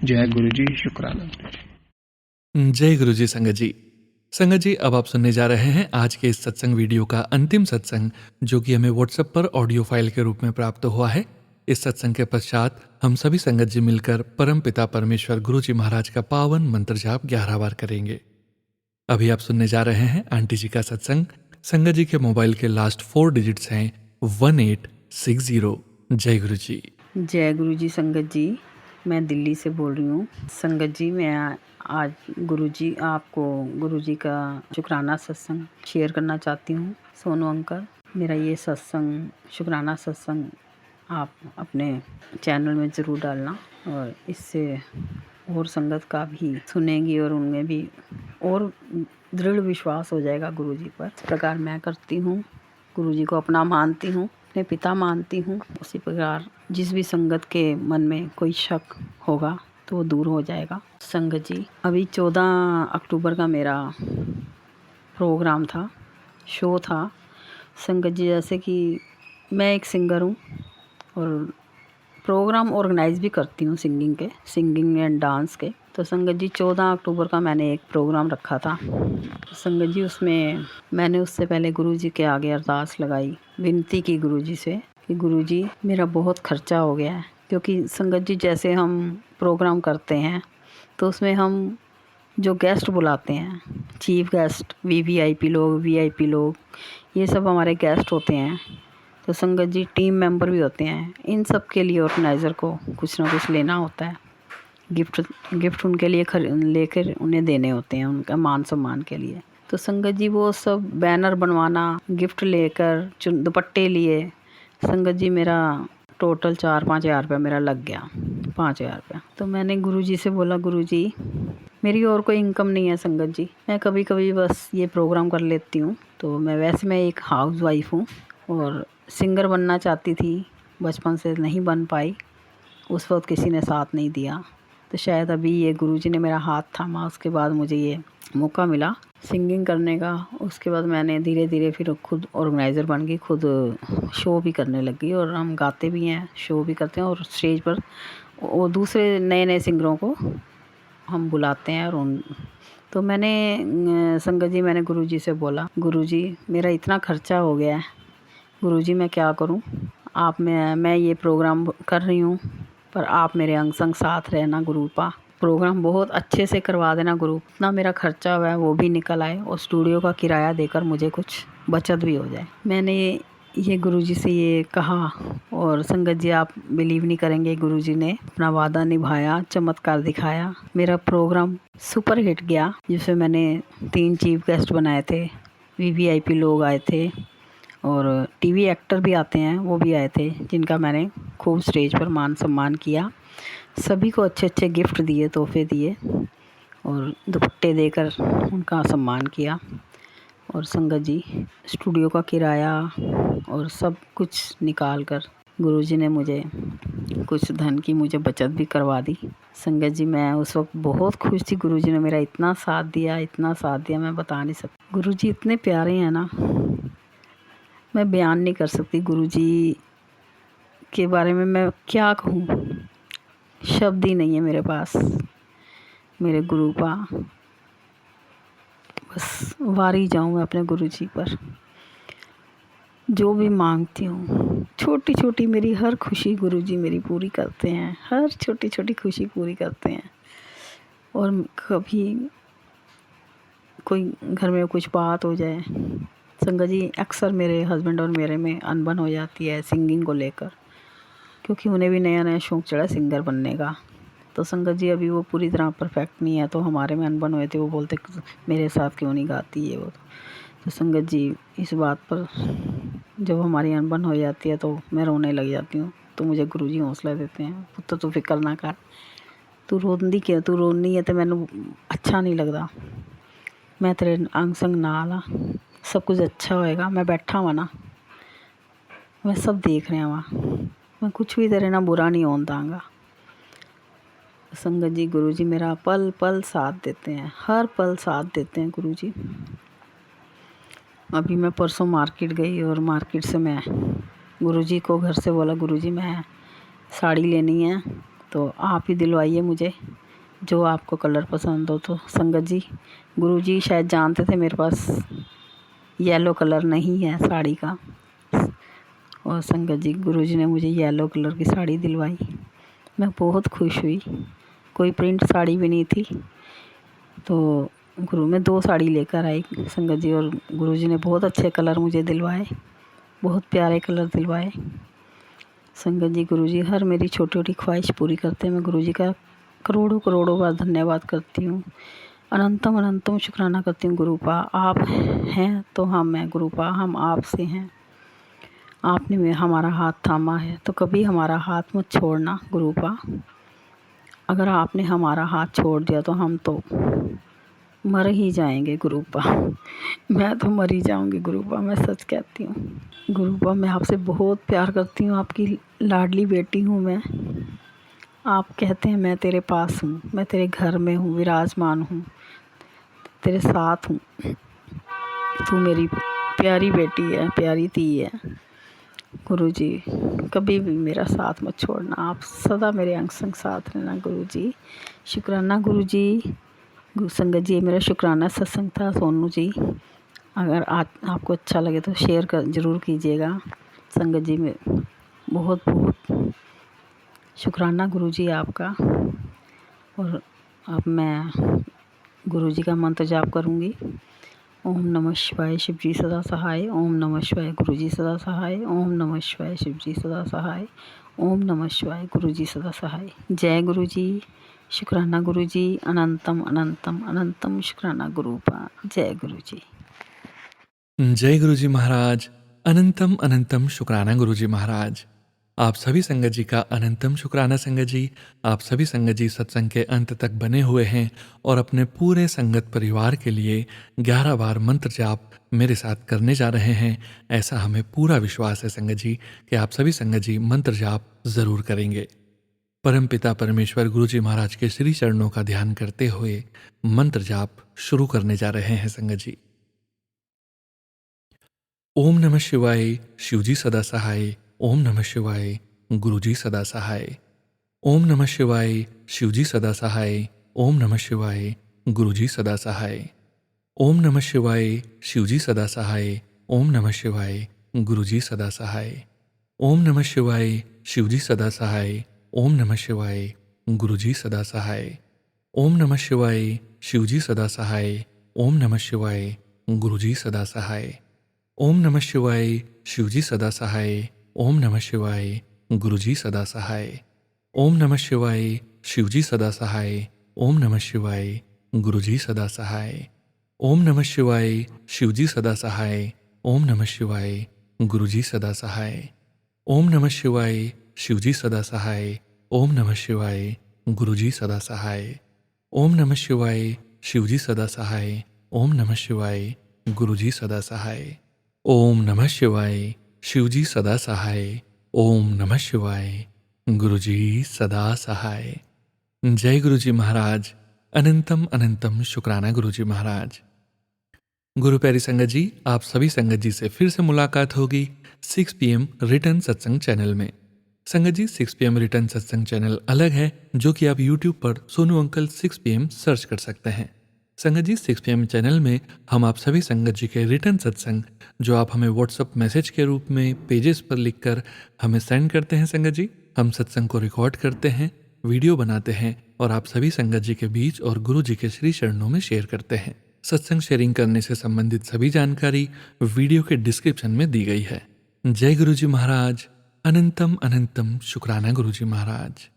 जय गुरुजी, शुक्राना गुरुजी। जय गुरुजी संगत जी। संगत जी, अब आप सुनने जा रहे हैं आज के इस सत्संग वीडियो का अंतिम सत्संग, जो कि हमें व्हाट्सएप पर ऑडियो फाइल के रूप में प्राप्त हुआ है। इस सत्संग के पश्चात हम सभी संगत जी मिलकर परम पिता परमेश्वर गुरुजी महाराज का पावन मंत्र जाप 11 बार करेंगे। अभी आप सुनने जा रहे हैं आंटी जी का सत्संग। संगत जी के मोबाइल के लास्ट 4 डिजिट्स हैं 1860। जय गुरु जी। जय गुरु जी। संगत जी, मैं दिल्ली से बोल रही हूँ। संगत जी, मैं आज गुरुजी आपको गुरुजी का शुक्राना सत्संग शेयर करना चाहती हूँ। सोनू अंकल, मेरा ये सत्संग, शुक्राना सत्संग आप अपने चैनल में ज़रूर डालना, और इससे और संगत का भी सुनेंगी और उनमें भी और दृढ़ विश्वास हो जाएगा गुरुजी पर। इस प्रकार मैं करती हूँ, गुरुजी को अपना मानती हूँ, अपने पिता मानती हूँ। उसी प्रकार जिस भी संगत के मन में कोई शक होगा तो वो दूर हो जाएगा। संगत जी, अभी 14 अक्टूबर का मेरा प्रोग्राम था, शो था। संगत जी, जैसे कि मैं एक सिंगर हूँ और प्रोग्राम ऑर्गेनाइज भी करती हूँ सिंगिंग एंड डांस के। तो संगत जी, 14 अक्टूबर का मैंने एक प्रोग्राम रखा था। संगत जी, उसमें मैंने उससे पहले गुरुजी के आगे अरदास लगाई, विनती की गुरुजी से कि गुरुजी मेरा बहुत खर्चा हो गया है। क्योंकि संगत जी, जैसे हम प्रोग्राम करते हैं तो उसमें हम जो गेस्ट बुलाते हैं, चीफ गेस्ट, वीवीआईपी लोग, वीआईपी लोग, ये सब हमारे गेस्ट होते हैं। तो संगत जी, टीम मेंबर भी होते हैं। इन सब के लिए ऑर्गेनाइज़र को कुछ ना कुछ लेना होता है। गिफ्ट उनके लिए लेकर उन्हें देने होते हैं, उनका मान सम्मान के लिए। तो संगत जी, वो सब बैनर बनवाना, गिफ्ट लेकर, दुपट्टे लिए, संगत जी मेरा टोटल 4-5 हज़ार रुपया मेरा लग गया, 5 हज़ार रुपया। तो मैंने गुरुजी से बोला, गुरुजी मेरी और कोई इनकम नहीं है संगत जी, मैं कभी कभी बस ये प्रोग्राम कर लेती हूँ। तो मैं एक हाउस वाइफ हूँ और सिंगर बनना चाहती थी, बचपन से नहीं बन पाई। उस वक्त किसी ने साथ नहीं दिया, तो शायद अभी ये गुरुजी ने मेरा हाथ थामा, उसके बाद मुझे ये मौका मिला सिंगिंग करने का। उसके बाद मैंने धीरे धीरे फिर खुद ऑर्गेनाइज़र बन गई, खुद शो भी करने लगी, और हम गाते भी हैं, शो भी करते हैं, और स्टेज पर वो दूसरे नए नए सिंगरों को हम बुलाते हैं। और तो मैंने संगत जी, मैंने गुरुजी से बोला, गुरुजी मेरा इतना खर्चा हो गया है, गुरुजी मैं क्या करूं? मैं ये प्रोग्राम कर रही हूं, पर आप मेरे अंग संग साथ रहना गुरुपा, प्रोग्राम बहुत अच्छे से करवा देना गुरु। इतना मेरा खर्चा हुआ है वो भी निकल आए, और स्टूडियो का किराया देकर मुझे कुछ बचत भी हो जाए। मैंने ये गुरुजी से ये कहा, और संगत जी आप बिलीव नहीं करेंगे, गुरुजी ने अपना वादा निभाया, चमत्कार दिखाया। मेरा प्रोग्राम सुपर हिट गया, जिसमें मैंने 3 चीफ गेस्ट बनाए थे, वीवीआईपी लोग आए थे, और टीवी एक्टर भी आते हैं, वो भी आए थे, जिनका मैंने खूब स्टेज पर मान सम्मान किया। सभी को अच्छे अच्छे गिफ्ट दिए, तोहफे दिए, और दुपट्टे देकर उनका सम्मान किया। और संगत जी, स्टूडियो का किराया और सब कुछ निकाल कर गुरुजी ने मुझे कुछ धन की मुझे बचत भी करवा दी। संगत जी, मैं उस वक्त बहुत खुश थी। गुरुजी ने मेरा इतना साथ दिया, मैं बता नहीं सकती। गुरुजी इतने प्यारे हैं ना, मैं बयान नहीं कर सकती गुरुजी के बारे में, मैं क्या कहूँ, शब्द ही नहीं है मेरे पास। मेरे गुरुपा, बस वारी जाऊँ मैं अपने गुरुजी पर। जो भी मांगती हूँ, छोटी छोटी मेरी हर खुशी गुरुजी मेरी पूरी करते हैं, हर छोटी छोटी खुशी पूरी करते हैं। और कभी कोई घर में कुछ बात हो जाए, संगत जी अक्सर मेरे हस्बैंड और मेरे में अनबन हो जाती है सिंगिंग को लेकर, क्योंकि उन्हें भी नया नया शौक़ चढ़ा सिंगर बनने का। तो संगत जी अभी वो पूरी तरह परफेक्ट नहीं है, तो हमारे में अनबन हुए थे। वो बोलते मेरे साथ क्यों नहीं गाती है वो। तो संगत जी इस बात पर जब हमारी अनबन हो जाती है तो मैं रोने लग जाती हूँ। तो मुझे गुरुजी हौसला देते हैं, पुत्र तू फिक्र ना कर, तू रोंदी क्यों, तू रोनी है तो मैनू अच्छा नहीं लगता, मैं तेरे अंग संग नाल आ, सब कुछ अच्छा होएगा, मैं बैठा हुआ ना, मैं सब देख रहा वहाँ, मैं कुछ भी तेरे ना बुरा नहीं होने दूँगा। संगत जी गुरुजी मेरा पल पल साथ देते हैं, हर पल साथ देते हैं गुरुजी। अभी मैं परसों मार्केट गई और मार्केट से मैं गुरुजी को घर से बोला, गुरुजी मैं साड़ी लेनी है तो आप ही दिलवाइए मुझे, जो आपको कलर पसंद हो। तो संगत जी गुरुजी शायद जानते थे मेरे पास येलो कलर नहीं है साड़ी का, और संगत जी गुरुजी ने मुझे येलो कलर की साड़ी दिलवाई। मैं बहुत खुश हुई। कोई प्रिंट साड़ी भी नहीं थी, तो गुरु में 2 साड़ी लेकर आई संगत जी, और गुरुजी ने बहुत अच्छे कलर मुझे दिलवाए, बहुत प्यारे कलर दिलवाए। संगत जी गुरुजी हर मेरी छोटी छोटी ख्वाहिश पूरी करते हैं। मैं गुरुजी का करोड़ों करोड़ों बार धन्यवाद करती हूँ, अनंतम अनंतम शुक्राना करती हूँ। गुरुपा आप हैं तो हम हैं, गुरुपा हम आपसे हैं, आपने हमारा हाथ थामा है तो कभी हमारा हाथ मत छोड़ना गुरुपा। अगर आपने हमारा हाथ छोड़ दिया तो हम तो मर ही जाएंगे गुरुपा, मैं तो मर ही जाऊंगी गुरुपा, मैं सच कहती हूँ। गुरुपा मैं आपसे बहुत प्यार करती हूँ, आपकी लाडली बेटी हूँ मैं। आप कहते हैं मैं तेरे पास हूँ, मैं तेरे घर में हूँ, विराजमान हूँ, तेरे साथ हूँ, तू मेरी प्यारी बेटी है, प्यारी धी है। गुरुजी कभी भी मेरा साथ मत छोड़ना, आप सदा मेरे अंग संग साथ रहना गुरुजी। शुक्राना गुरुजी। संगत जी मेरा शुक्राना सत्संग था सोनू जी, अगर आज आपको अच्छा लगे तो शेयर कर ज़रूर कीजिएगा। संगत जी में बहुत बहुत शुक्राना गुरुजी आपका। और अब मैं गुरुजी का मंत्र जाप करूँगी। ओम नमः शिवाय शिव जी सदा सहाय, ओम नमः शिवाय गुरुजी सदा सहाय, ओम नमः शिवाय शिव जी सदा सहाय, ओम नमः शिवाय गुरुजी सदा सहाय। जय गुरुजी। शुक्राना गुरुजी। अनंतम अनंतम अनंतम शुक्राना गुरुपा। जय गुरुजी। जय गुरुजी महाराज। अनंतम अनंतम शुक्राना गुरुजी महाराज। आप सभी संगत जी का अनंतम शुक्राना संगत जी। आप सभी संगत जी सत्संग के अंत तक बने हुए हैं और अपने पूरे संगत परिवार के लिए 11 बार मंत्र जाप मेरे साथ करने जा रहे हैं। ऐसा हमें पूरा विश्वास है संगत जी कि आप सभी संगत जी मंत्र जाप जरूर करेंगे। परमपिता परमेश्वर गुरुजी महाराज के श्री चरणों का ध्यान करते हुए मंत्र जाप शुरू करने जा रहे हैं संगत जी। ओम नमः शिवाय शिवजी सदा सहाय, ओम नमः शिवाय गुरुजी सदा सहाय, ओम नमः शिवाय शिवजी सदा सहाय, ओम नमः शिवाय गुरुजी सदा सहाय, ओम नमः शिवाय शिवजी सदा सहाय, ओम नमः शिवाय गुरुजी सदा सहाय, ओम नमः शिवाय शिवजी सदा सहाय, ओम नमः शिवाय गुरुजी सदा सहाय, ओम नमः शिवाय शिवजी सदा सहाय, ओम नमः शिवाय गुरुजी सदा सहाय, ओम नमः शिवाय शिवजी सदा सहाय, ओम नमः शिवाय गुरुजी सदा सहाय, ओम नमः शिवाय शिवजी सदा सहाय, ओम नमः शिवाय गुरुजी सदा सहाय, ओम नमः शिवाय शिवजी सदा सहाय, ओम नमः शिवाय गुरुजी सदा सहाय, ओम नमः शिवाय शिवजी सदा सहाय, ओम नमः शिवाय गुरुजी सदा सहाय, ओम नमः शिवाय शिवजी सदा सहाय, ओम नमः शिवाय गुरुजी सदा सहाय, ओम नमः शिवाय शिवजी सदा सहाय, ओम नमः शिवाय गुरुजी सदा सहाय। जय गुरुजी महाराज। अनंतम अनंतम शुक्राना गुरुजी महाराज। गुरु प्यारी संगत जी, आप सभी संगत जी से फिर से मुलाकात होगी 6 PM रिटर्न सत्संग चैनल में। संगत जी, 6 PM रिटर्न सत्संग चैनल अलग है, जो कि आप YouTube पर सोनू अंकल 6 PM सर्च कर सकते हैं। संगत जी, 6 PM चैनल में हम आप सभी संगत जी के रिटर्न सत्संग, जो आप हमें व्हाट्सअप मैसेज के रूप में पेजेस पर लिखकर हमें सेंड करते हैं संगत जी, हम सत्संग को रिकॉर्ड करते हैं, वीडियो बनाते हैं और आप सभी संगत जी के बीच और गुरु जी के श्री चरणों में शेयर करते हैं। सत्संग शेयरिंग करने से संबंधित सभी जानकारी वीडियो के डिस्क्रिप्शन में दी गई है। जय गुरु जी महाराज। अनंतम अनंतम शुक्राना गुरु जी महाराज।